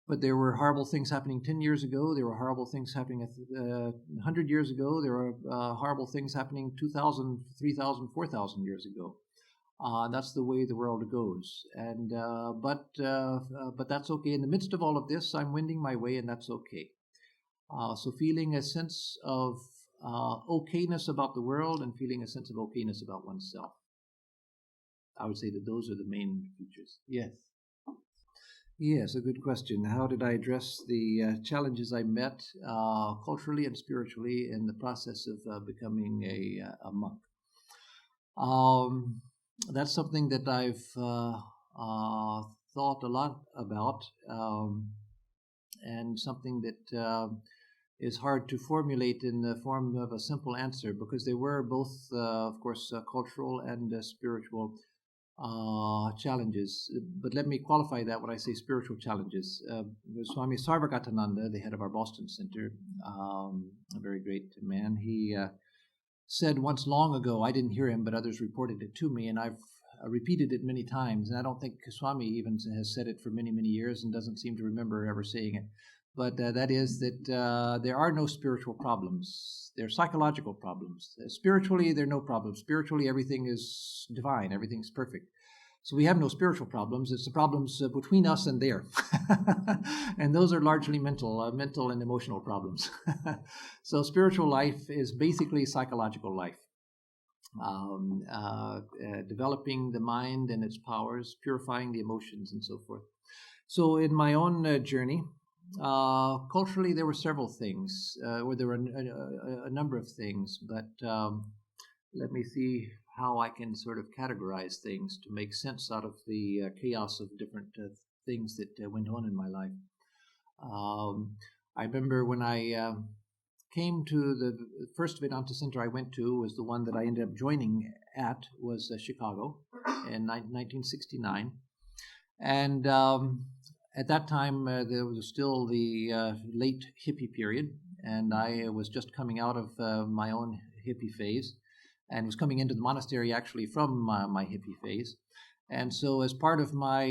But there were horrible things happening 10 years ago. There were horrible things happening 100 years ago. There are horrible things happening 2,000, 3,000, 4,000 years ago. That's the way the world goes. And but that's okay. In the midst of all of this, I'm wending my way, and that's okay. So feeling a sense of okayness about the world and feeling a sense of okayness about oneself. I would say that those are the main features. Yes. Yes, a good question. How did I address the challenges I met culturally and spiritually in the process of becoming a monk? That's something that I've thought a lot about, and something that is hard to formulate in the form of a simple answer, because they were both, of course, cultural and spiritual challenges. But let me qualify that when I say spiritual challenges. Swami Atmarupananda, the head of our Boston Center, a very great man, he said once long ago, I didn't hear him, but others reported it to me, and I've repeated it many times, and I don't think Swami even has said it for many, many years and doesn't seem to remember ever saying it. But that is that there are no spiritual problems. They're psychological problems. Spiritually, there are no problems. Spiritually, everything is divine. Everything's perfect. So we have no spiritual problems. It's the problems between us and there. And those are largely mental and emotional problems. So spiritual life is basically psychological life. Developing the mind and its powers, purifying the emotions, and so forth. So in my own journey, culturally, there were several things, or there were a number of things, but let me see how I can sort of categorize things to make sense out of the chaos of different things that went on in my life. I remember when I came to the first Vedanta center I went to was the one that I ended up joining at, was Chicago in 1969. And at that time, there was still the late hippie period, and I was just coming out of my own hippie phase, and was coming into the monastery actually from my hippie phase. And so as part of my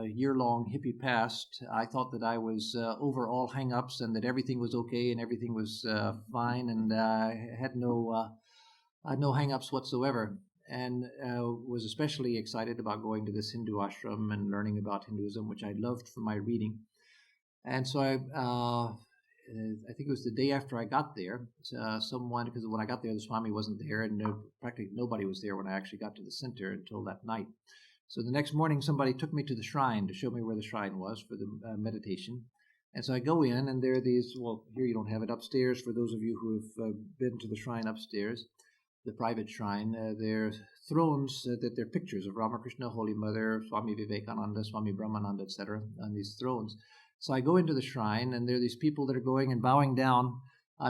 year-long hippie past, I thought that I was over all hang-ups and that everything was okay and everything was fine, and I had no hang-ups whatsoever, and was especially excited about going to this Hindu ashram and learning about Hinduism, which I loved from my reading. And so I think it was the day after I got there, someone, because when I got there, the Swami wasn't there, and practically nobody was there when I actually got to the center until that night. So the next morning, somebody took me to the shrine to show me where the shrine was for the meditation. And so I go in, and there are these, well, here you don't have it upstairs, for those of you who have been to the shrine upstairs, the private shrine, there are thrones that they're pictures of Ramakrishna, Holy Mother, Swami Vivekananda, Swami Brahmananda, etc., on these thrones. So I go into the shrine, and there are these people that are going and bowing down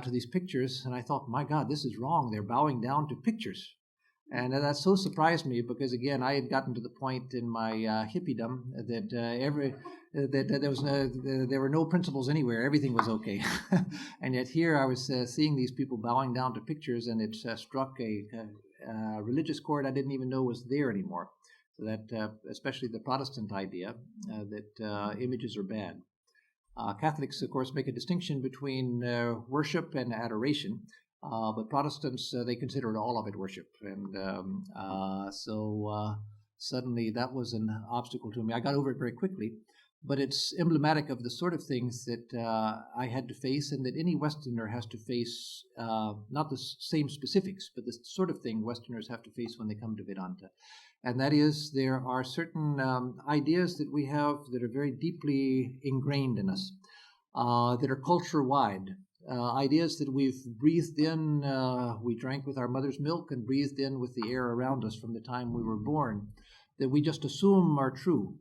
to these pictures, and I thought, my God, this is wrong. They're bowing down to pictures. And that so surprised me because, again, I had gotten to the point in my hippiedom that there were no principles anywhere. Everything was okay. And yet here I was seeing these people bowing down to pictures, and it struck a religious chord I didn't even know was there anymore. So that, especially the Protestant idea that images are bad. Catholics, of course, make a distinction between worship and adoration, but Protestants, they consider all of it worship. And so suddenly that was an obstacle to me. I got over it very quickly, but it's emblematic of the sort of things that I had to face and that any Westerner has to face, not the same specifics, but the sort of thing Westerners have to face when they come to Vedanta. And that is, there are certain ideas that we have that are very deeply ingrained in us, that are culture-wide, ideas that we've breathed in, we drank with our mother's milk and breathed in with the air around us from the time we were born, that we just assume are true.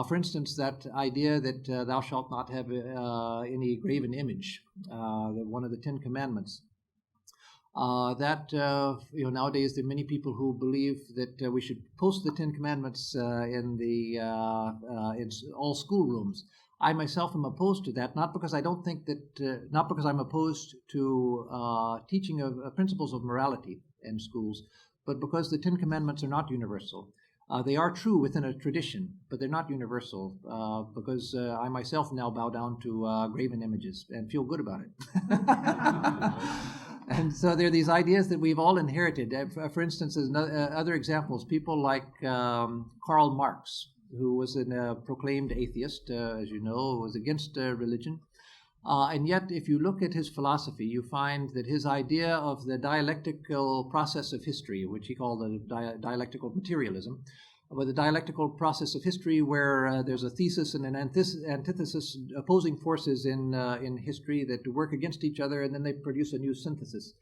For instance, that idea that thou shalt not have any graven image, one of the 10 Commandments. Nowadays there are many people who believe that we should post the 10 Commandments in all schoolrooms. I myself am opposed to that, not because I don't think that, not because I'm opposed to teaching of principles of morality in schools, but because the 10 Commandments are not universal. They are true within a tradition, but they're not universal, because I myself now bow down to graven images and feel good about it. And so there are these ideas that we've all inherited. For instance, as other examples, people like Karl Marx, who was a proclaimed atheist, as you know, was against religion. And yet, if you look at his philosophy, you find that his idea of the dialectical process of history, which he called the dialectical materialism, with the dialectical process of history where there's a thesis and an antithesis, opposing forces in history that work against each other, and then they produce a new synthesis.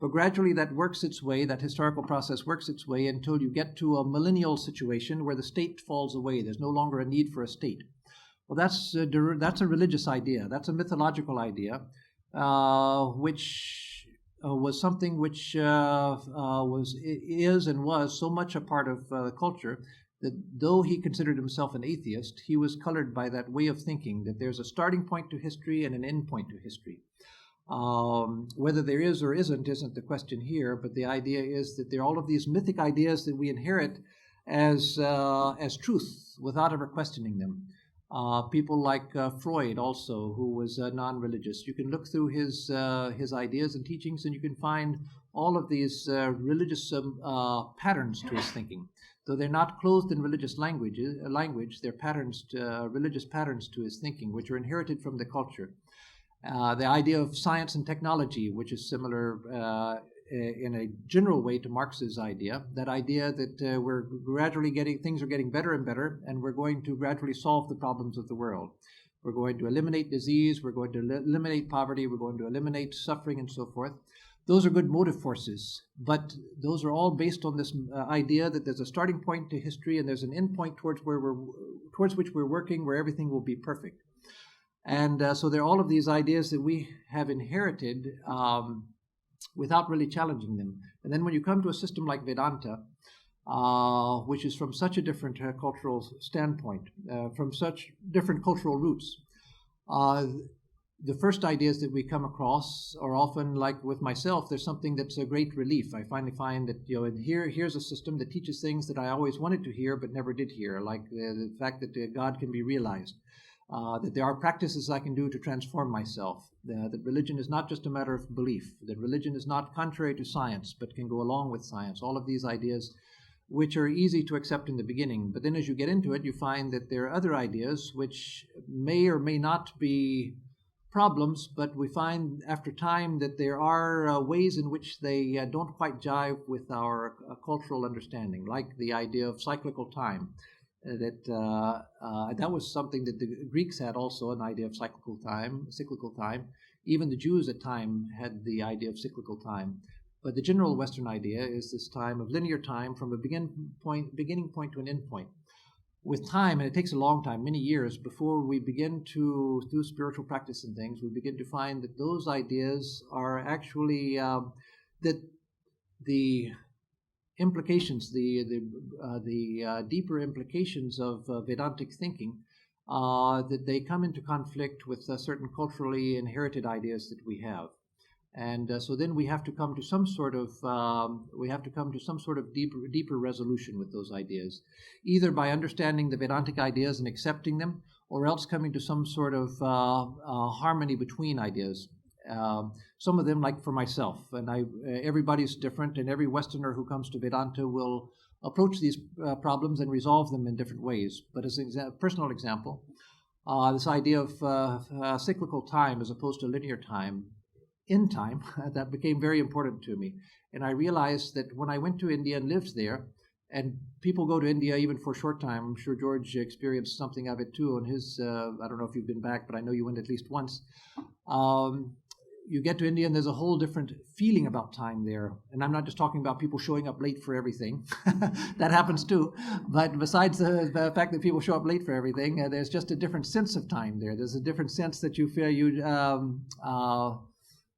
But gradually that works its way, that historical process works its way until you get to a millennial situation where the state falls away. There's no longer a need for a state. Well, that's a religious idea. That's a mythological idea, which was something which is and was so much a part of the culture that though he considered himself an atheist, he was colored by that way of thinking, that there's a starting point to history and an end point to history. Whether there is or isn't the question here, but the idea is that there are all of these mythic ideas that we inherit as truth without ever questioning them. People like Freud also, who was non-religious. You can look through his ideas and teachings, and you can find all of these religious patterns to his thinking. Though they're not clothed in religious language, they're patterns, religious patterns to his thinking, which are inherited from the culture. The idea of science and technology, which is similar in a general way to Marx's idea, that idea that we're gradually things are getting better and better, and we're going to gradually solve the problems of the world. We're going to eliminate disease, we're going to eliminate poverty, we're going to eliminate suffering and so forth. those are good motive forces, but those are all based on this idea that there's a starting point to history and there's an end point towards which we're working, where everything will be perfect. And so there are all of these ideas that we have inherited without really challenging them. And then when you come to a system like Vedanta, which is from such a different cultural standpoint, from such different cultural roots, the first ideas that we come across are often, like with myself, there's something that's a great relief. I finally find that, here's a system that teaches things that I always wanted to hear but never did hear, like the fact that God can be realized, that there are practices I can do to transform myself, that religion is not just a matter of belief, that religion is not contrary to science but can go along with science. All of these ideas which are easy to accept in the beginning, but then as you get into it, you find that there are other ideas which may or may not be problems, but we find after time that there are ways in which they don't quite jive with our cultural understanding, like the idea of cyclical time. That was something that the Greeks had also, an idea of cyclical time. Even the Jews at time had the idea of cyclical time. But the general Western idea is this time of linear time from a beginning point to an end point. With time, and it takes a long time, many years, before we begin to do spiritual practice and things, we begin to find that those ideas are actually that the implications, the deeper implications of Vedantic thinking, that they come into conflict with certain culturally inherited ideas that we have. And so then we have to come to some sort of deeper resolution with those ideas, either by understanding the Vedantic ideas and accepting them, or else coming to some sort of harmony between ideas. Some of them, like for myself, and everybody's different, and every Westerner who comes to Vedanta will approach these problems and resolve them in different ways. But as a personal example, this idea of cyclical time as opposed to linear time, in time, that became very important to me. And I realized that when I went to India and lived there, and people go to India even for a short time, I'm sure George experienced something of it too on his, I don't know if you've been back, but I know you went at least once. You get to India and there's a whole different feeling about time there. And I'm not just talking about people showing up late for everything. That happens too. But besides the fact that people show up late for everything, there's just a different sense of time there. There's a different sense that you feel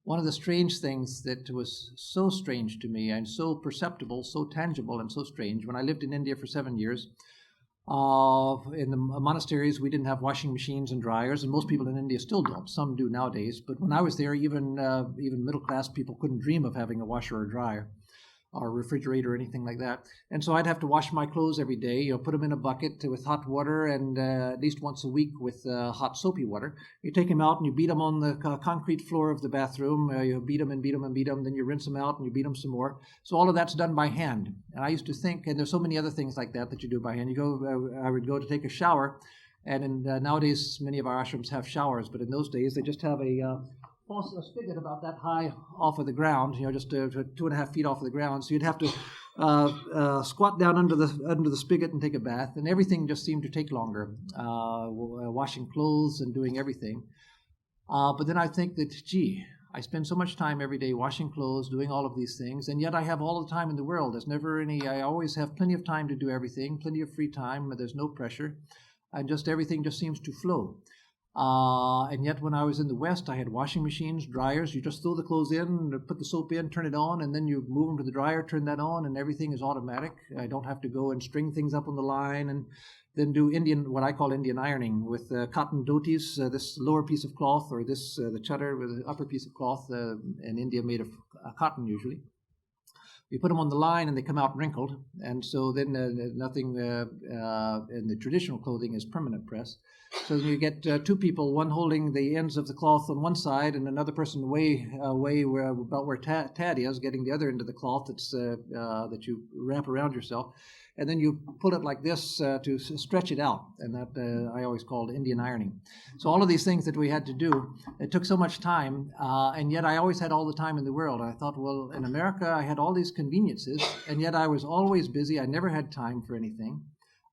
one of the strange things that was so strange to me and so perceptible, so tangible and so strange, when I lived in India for 7 years, in the monasteries we didn't have washing machines and dryers, and most people in India still don't. Some do nowadays, but when I was there, even middle-class people couldn't dream of having a washer or dryer or refrigerator or anything like that. And so I'd have to wash my clothes every day, put them in a bucket with hot water, and at least once a week with hot soapy water. You take them out and you beat them on the concrete floor of the bathroom. You beat them and beat them and beat them, then you rinse them out and you beat them some more. So all of that's done by hand. And I used to think, and there's so many other things like that you do by hand. I would go to take a shower, and nowadays many of our ashrams have showers, but in those days they just have a spigot about that high off of the ground, just 2.5 feet off of the ground. So you'd have to squat down under the spigot and take a bath, and everything just seemed to take longer, washing clothes and doing everything. But then I think that, I spend so much time every day washing clothes, doing all of these things, and yet I have all the time in the world. There's never I always have plenty of time to do everything, plenty of free time, there's no pressure, and just everything just seems to flow. And yet when I was in the West, I had washing machines, dryers. You just throw the clothes in, put the soap in, turn it on, and then you move them to the dryer, turn that on, and everything is automatic. I don't have to go and string things up on the line and then do what I call Indian ironing with cotton dhotis, this lower piece of cloth, or this, the chadar with the upper piece of cloth, in India made of cotton usually. You put them on the line and they come out wrinkled, and so then nothing in the traditional clothing is permanent press. So you get two people, one holding the ends of the cloth on one side, and another person way about where Tad is, getting the other end of the cloth that you wrap around yourself, and then you pull it like this to stretch it out, and that I always called Indian ironing. So all of these things that we had to do, it took so much time, and yet I always had all the time in the world. I thought, well, in America I had all these conveniences, and yet I was always busy. I never had time for anything.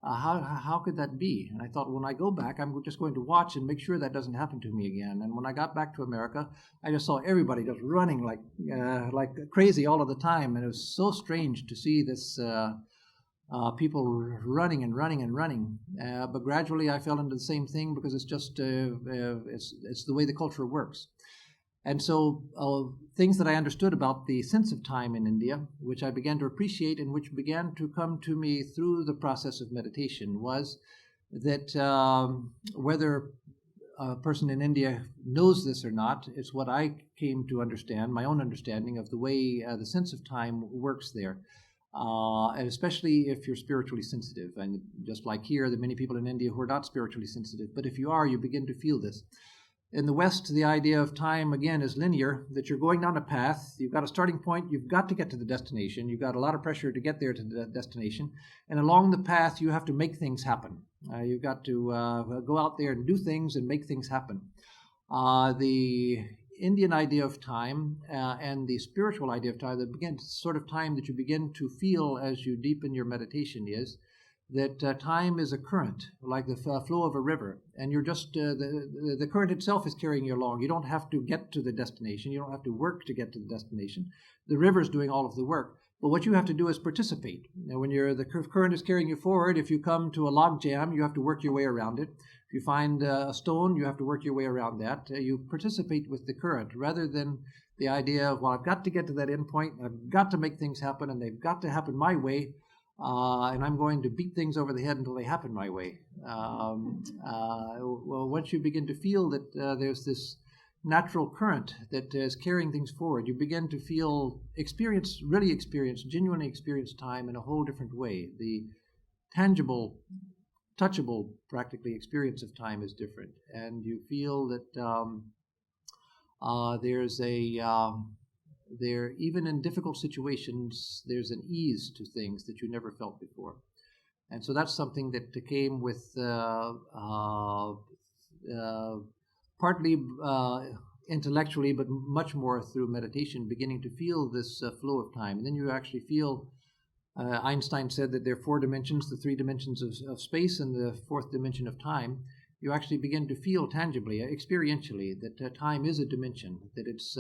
How could that be? And I thought, when I go back, I'm just going to watch and make sure that doesn't happen to me again. And when I got back to America, I just saw everybody just running like crazy all of the time, and it was so strange to see this people running and running and running. But gradually, I fell into the same thing because it's just it's the way the culture works. And so things that I understood about the sense of time in India, which I began to appreciate and which began to come to me through the process of meditation, was that whether a person in India knows this or not, it's what I came to understand, my own understanding of the way the sense of time works there. And especially if you're spiritually sensitive. And just like here, there are many people in India who are not spiritually sensitive. But if you are, you begin to feel this. In the West, the idea of time, again, is linear, that you're going down a path. You've got a starting point. You've got to get to the destination. You've got a lot of pressure to get there to the destination. And along the path, you have to make things happen. You've got to go out there and do things and make things happen. The Indian idea of time and the spiritual idea of time, the sort of time that you begin to feel as you deepen your meditation is that time is a current, like the flow of a river, and you're just the current itself is carrying you along. You don't have to get to the destination. You don't have to work to get to the destination. The river is doing all of the work. But what you have to do is participate. Now, when the current is carrying you forward, if you come to a log jam, you have to work your way around it. If you find a stone, you have to work your way around that. You participate with the current rather than the idea of, well, I've got to get to that end point. I've got to make things happen, and they've got to happen my way. And I'm going to beat things over the head until they happen my way. Well, once you begin to feel that there's this natural current that is carrying things forward, you begin to genuinely experience time in a whole different way. The tangible, touchable, practically experience of time is different. And you feel that even in difficult situations, there's an ease to things that you never felt before. And so that's something that came with partly intellectually, but much more through meditation, beginning to feel this flow of time. And then you actually feel, Einstein said that there are 4 dimensions, the 3 dimensions of space and the 4th dimension of time. You actually begin to feel tangibly, experientially, that time is a dimension, that it's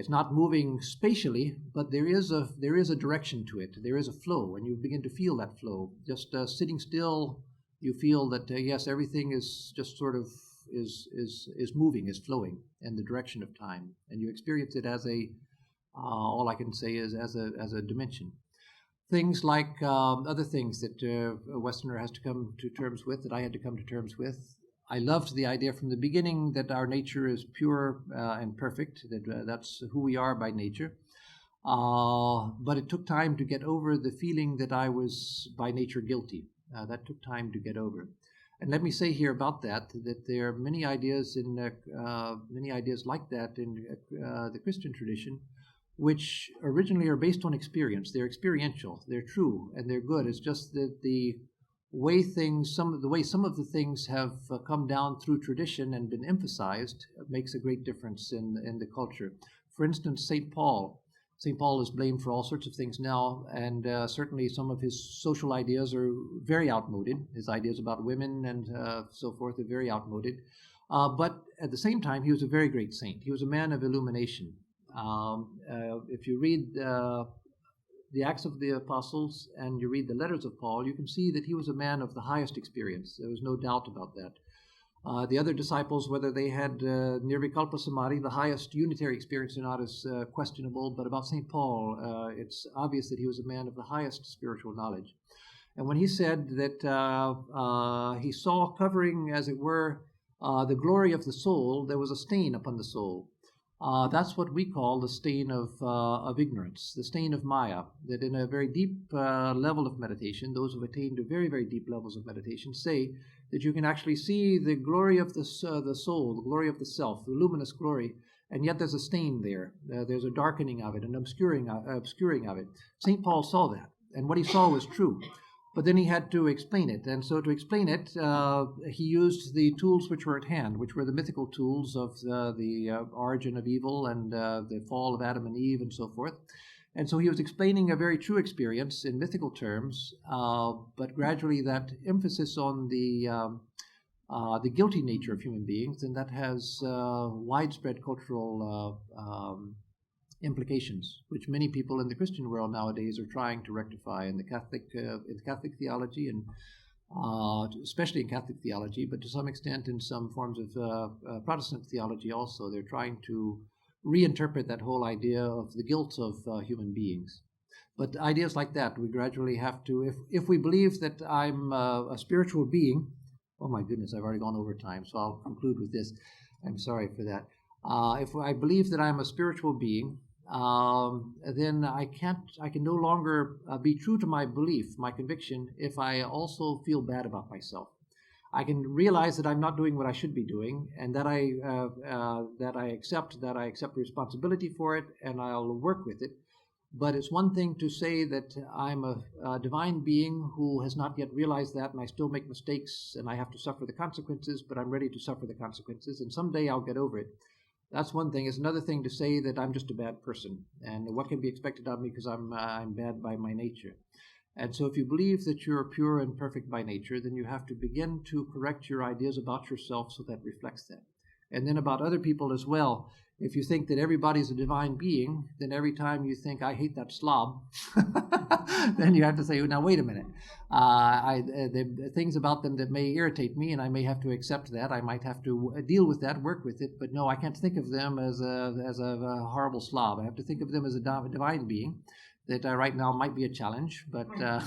not moving spatially, but there is a direction to it. There is a flow, and you begin to feel that flow. Just sitting still, you feel that yes, everything is just sort of is moving, is flowing in the direction of time, and you experience it as all I can say is as a dimension. Things like other things that a Westerner has to come to terms with, that I had to come to terms with. I loved the idea from the beginning that our nature is pure and perfect, that that's who we are by nature. But it took time to get over the feeling that I was by nature guilty. That took time to get over. And let me say here about that there are many ideas like that in the Christian tradition, which originally are based on experience. They're experiential, they're true, and they're good. It's just that the way some of the things have come down through tradition and been emphasized makes a great difference in the culture. For instance, St. Paul is blamed for all sorts of things now, and certainly some of his social ideas are very outmoded. His ideas about women and so forth are very outmoded. But at the same time, he was a very great saint. He was a man of illumination. If you read the Acts of the Apostles and you read the letters of Paul, you can see that he was a man of the highest experience. There was no doubt about that. The other disciples, whether they had nirvikalpa samadhi, the highest unitary experience or not, is questionable. But about St. Paul, it's obvious that he was a man of the highest spiritual knowledge. And when he said that he saw covering, as it were, the glory of the soul, there was a stain upon the soul. That's what we call the stain of ignorance, the stain of Maya, that in a very deep level of meditation, those who have attained to very, very deep levels of meditation say that you can actually see the glory of the soul, the glory of the self, the luminous glory, and yet there's a stain there. There's a darkening of it, an obscuring of it. St. Paul saw that, and what he saw was true. But then he had to explain it. And so to explain it, he used the tools which were at hand, which were the mythical tools of the origin of evil and the fall of Adam and Eve and so forth. And so he was explaining a very true experience in mythical terms, but gradually that emphasis on the guilty nature of human beings, and that has widespread cultural implications, which many people in the Christian world nowadays are trying to rectify in the Catholic theology, and especially in Catholic theology, but to some extent in some forms of Protestant theology also. They're trying to reinterpret that whole idea of the guilt of human beings. But ideas like that, we gradually have to, if we believe that I'm a spiritual being, oh my goodness, I've already gone over time, so I'll conclude with this. I'm sorry for that. If I believe that I'm a spiritual being, then I can no longer be true to my belief, my conviction, if I also feel bad about myself. I can realize that I'm not doing what I should be doing, and that I accept responsibility for it, and I'll work with it. But it's one thing to say that I'm a divine being who has not yet realized that, and I still make mistakes, and I have to suffer the consequences, but I'm ready to suffer the consequences, and someday I'll get over it. That's one thing. It's another thing to say that I'm just a bad person, and what can be expected of me because I'm bad by my nature. And so if you believe that you're pure and perfect by nature, then you have to begin to correct your ideas about yourself so that reflects that. And then about other people as well. If you think that everybody's a divine being, then every time you think, I hate that slob, then you have to say, now wait a minute. The things about them that may irritate me, and I may have to accept that. I might have to deal with that, work with it. But no, I can't think of them as a horrible slob. I have to think of them as a divine being. That right now might be a challenge, but I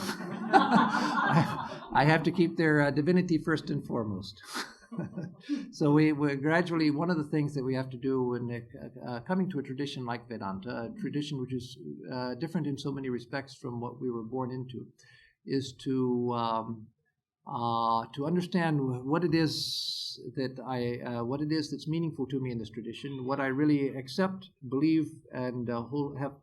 have to keep their divinity first and foremost. So we're gradually, one of the things that we have to do when coming to a tradition like Vedanta, a tradition which is different in so many respects from what we were born into, is to understand what it is that's meaningful to me in this tradition, what I really accept, believe, and have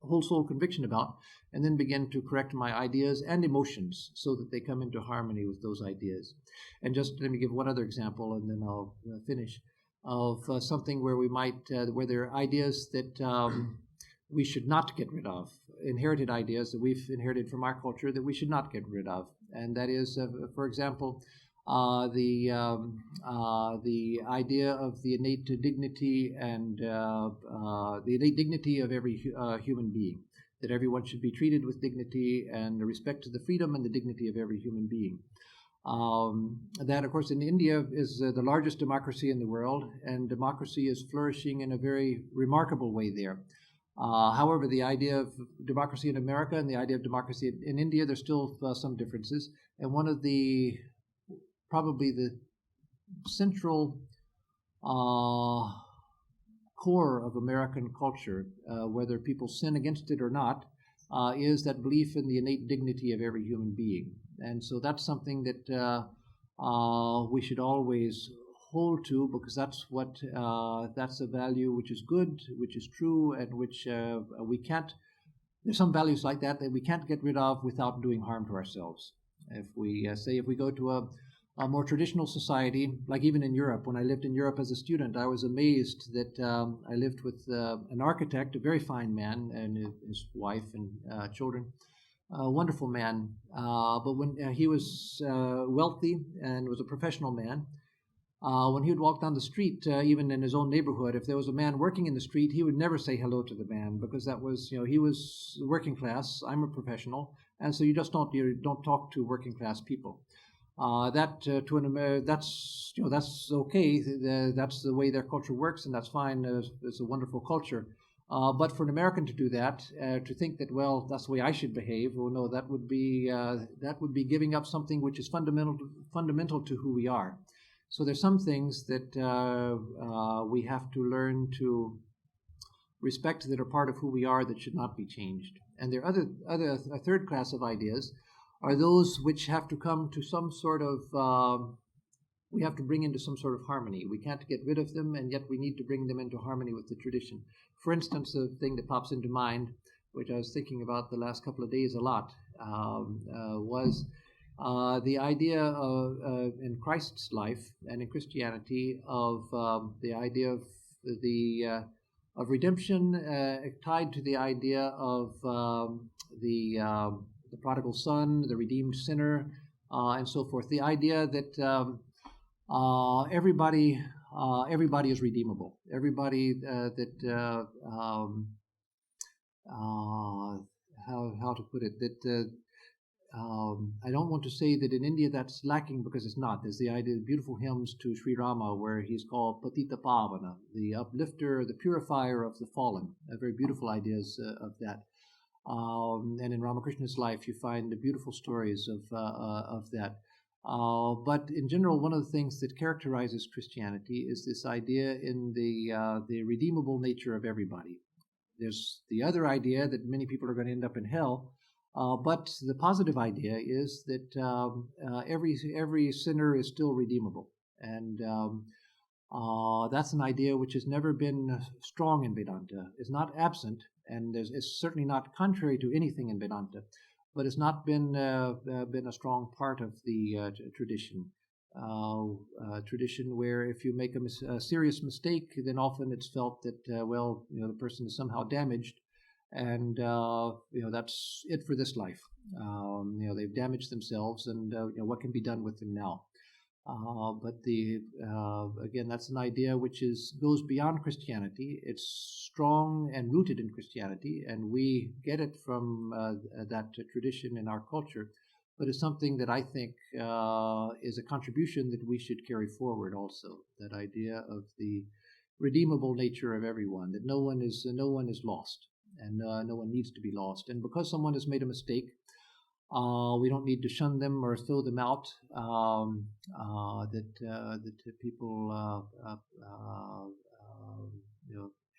whole soul conviction about, and then begin to correct my ideas and emotions so that they come into harmony with those ideas. And just let me give one other example, and then I'll finish, of something where where there are ideas that we should not get rid of, inherited ideas that we've inherited from our culture that we should not get rid of. And that is, for example, the idea of the innate dignity and the innate dignity of every human being, that everyone should be treated with dignity and respect to the freedom and the dignity of every human being. That, of course, in India is the largest democracy in the world, and democracy is flourishing in a very remarkable way there. However, the idea of democracy in America and the idea of democracy in India, there's still some differences. And one of probably the central core of American culture, whether people sin against it or not, is that belief in the innate dignity of every human being. And so that's something that we should always hold to, because that's a value which is good, which is true, and which we can't. There's some values like that we can't get rid of without doing harm to ourselves. If we go to a more traditional society, like even in Europe, when I lived in Europe as a student, I was amazed that I lived with an architect, a very fine man, and his wife and children, a wonderful man. But when he was wealthy and was a professional man, when he would walk down the street, even in his own neighborhood, if there was a man working in the street, he would never say hello to the man, because that was, he was working class. I'm a professional, and so you don't talk to working class people. That's okay. That's the way their culture works, and that's fine. It's a wonderful culture. But for an American to do that, to think that, well, that's the way I should behave, well, no, that would be giving up something which is fundamental to who we are. So there's some things that we have to learn to respect that are part of who we are that should not be changed. And there are a third class of ideas are those which have to come to some sort of, we have to bring into some sort of harmony. We can't get rid of them, and yet we need to bring them into harmony with the tradition. For instance, a thing that pops into mind, which I was thinking about the last couple of days a lot, was the idea of, in Christ's life and in Christianity, of the idea of redemption, tied to the idea of the prodigal son, the redeemed sinner, and so forth. The idea that everybody is redeemable. Everybody how to put it, that I don't want to say that in India that's lacking, because it's not. There's the idea of beautiful hymns to Sri Rama where he's called Patita Pavana, the uplifter, the purifier of the fallen. Very beautiful ideas of that. And in Ramakrishna's life, you find the beautiful stories of that. But in general, one of the things that characterizes Christianity is this idea in the redeemable nature of everybody. There's the other idea that many people are going to end up in hell, but the positive idea is that every sinner is still redeemable, and that's an idea which has never been strong in Vedanta. It's not absent, and it's certainly not contrary to anything in Vedanta, but it's not been a strong part of the tradition. Tradition where if you make a serious mistake, then often it's felt that the person is somehow damaged, and that's it for this life. They've damaged themselves, and what can be done with them now? But again, that's an idea which goes beyond Christianity. It's strong and rooted in Christianity, and we get it from that tradition in our culture. But it's something that I think is a contribution that we should carry forward also. That idea of the redeemable nature of everyone, that no one is lost, and no one needs to be lost. And because someone has made a mistake, we don't need to shun them or throw them out. That people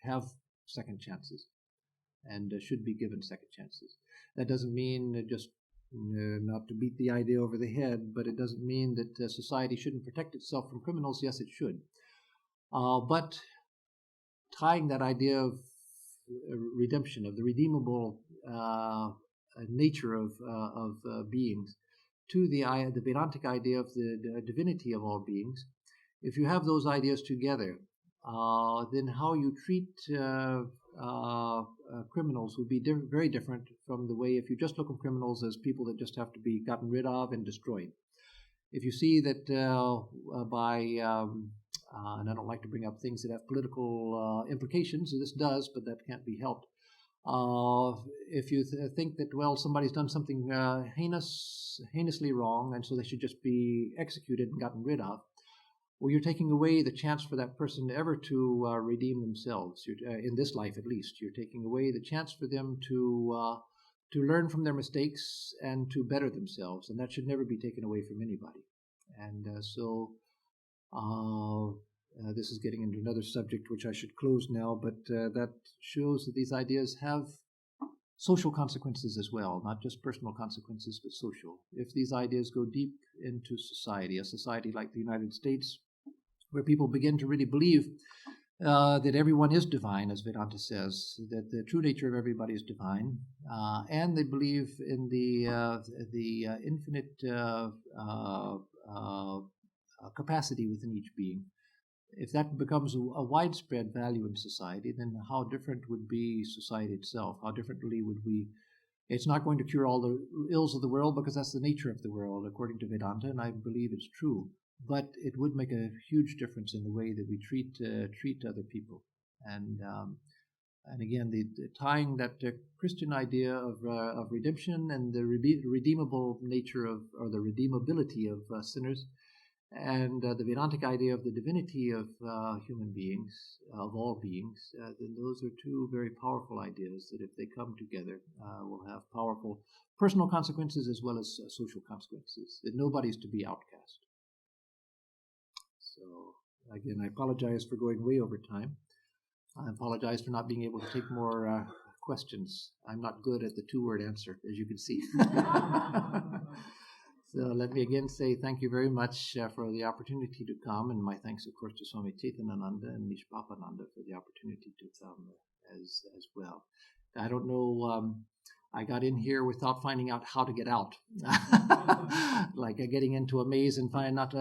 have second chances and should be given second chances. That doesn't mean just not to beat the idea over the head, but it doesn't mean that society shouldn't protect itself from criminals. Yes, it should. But tying that idea of redemption, of the redeemable nature of beings, to the Vedantic idea of the divinity of all beings, if you have those ideas together, then how you treat criminals would be very different from the way if you just look at criminals as people that just have to be gotten rid of and destroyed. If you see that and I don't like to bring up things that have political implications, this does, but that can't be helped. If you think that, somebody's done something heinously wrong, and so they should just be executed and gotten rid of, well, you're taking away the chance for that person ever to redeem themselves. In this life, at least, you're taking away the chance for them to learn from their mistakes and to better themselves, and that should never be taken away from anybody. And this is getting into another subject which I should close now, but that shows that these ideas have social consequences as well, not just personal consequences, but social. If these ideas go deep into society, a society like the United States, where people begin to really believe that everyone is divine, as Vedanta says, that the true nature of everybody is divine, and they believe in the infinite capacity within each being. If that becomes a widespread value in society, then how different would be society itself? How differently would we? It's not going to cure all the ills of the world, because that's the nature of the world, according to Vedanta, and I believe it's true. But it would make a huge difference in the way that we treat other people. And again, the tying that Christian idea of redemption and the redeemable nature or the redeemability of sinners, and the Vedantic idea of the divinity of human beings, of all beings, then those are two very powerful ideas that if they come together will have powerful personal consequences as well as social consequences, that nobody's to be outcast. So again, I apologize for going way over time. I apologize for not being able to take more questions. I'm not good at the two-word answer, as you can see. So let me again say thank you very much for the opportunity to come, and my thanks, of course, to Swami Chaitanananda and Nishpapananda for the opportunity to come as well. I don't know I got in here without finding out how to get out, like getting into a maze and not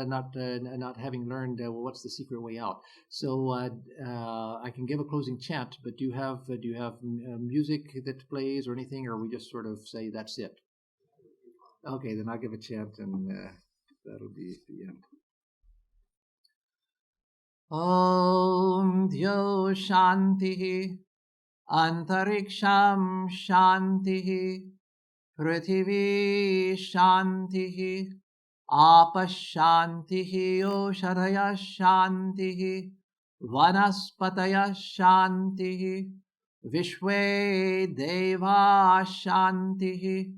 having learned what's the secret way out. So I can give a closing chant, but do you have music that plays or anything, or we just sort of say that's it? Okay, then I'll give a chant, and that'll be the end. Om Dhyo Shantihi Antariksham Shantihi Prithvi Shantihi Apashantihi Oshadaya Shantihi Vanaspataya Shantihi Vishwe Deva Shantihi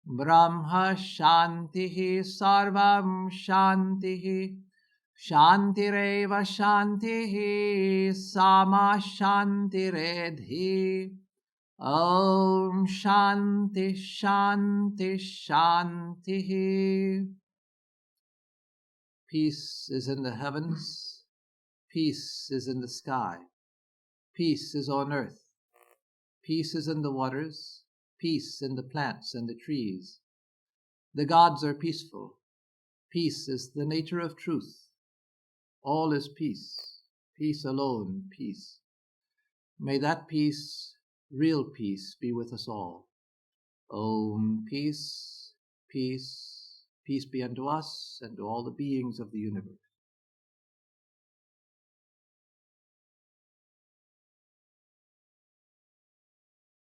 Brahma Shantihi Sarvam Shantihi Shantireva Shantihi Sama Shantiredhi Om Shanti Shanti Shantihi. Peace is in the heavens, peace is in the sky, peace is on earth, peace is in the waters, peace in the plants and the trees. The gods are peaceful. Peace is the nature of truth. All is peace. Peace alone, peace. May that peace, real peace, be with us all. Om, peace, peace, peace be unto us and to all the beings of the universe.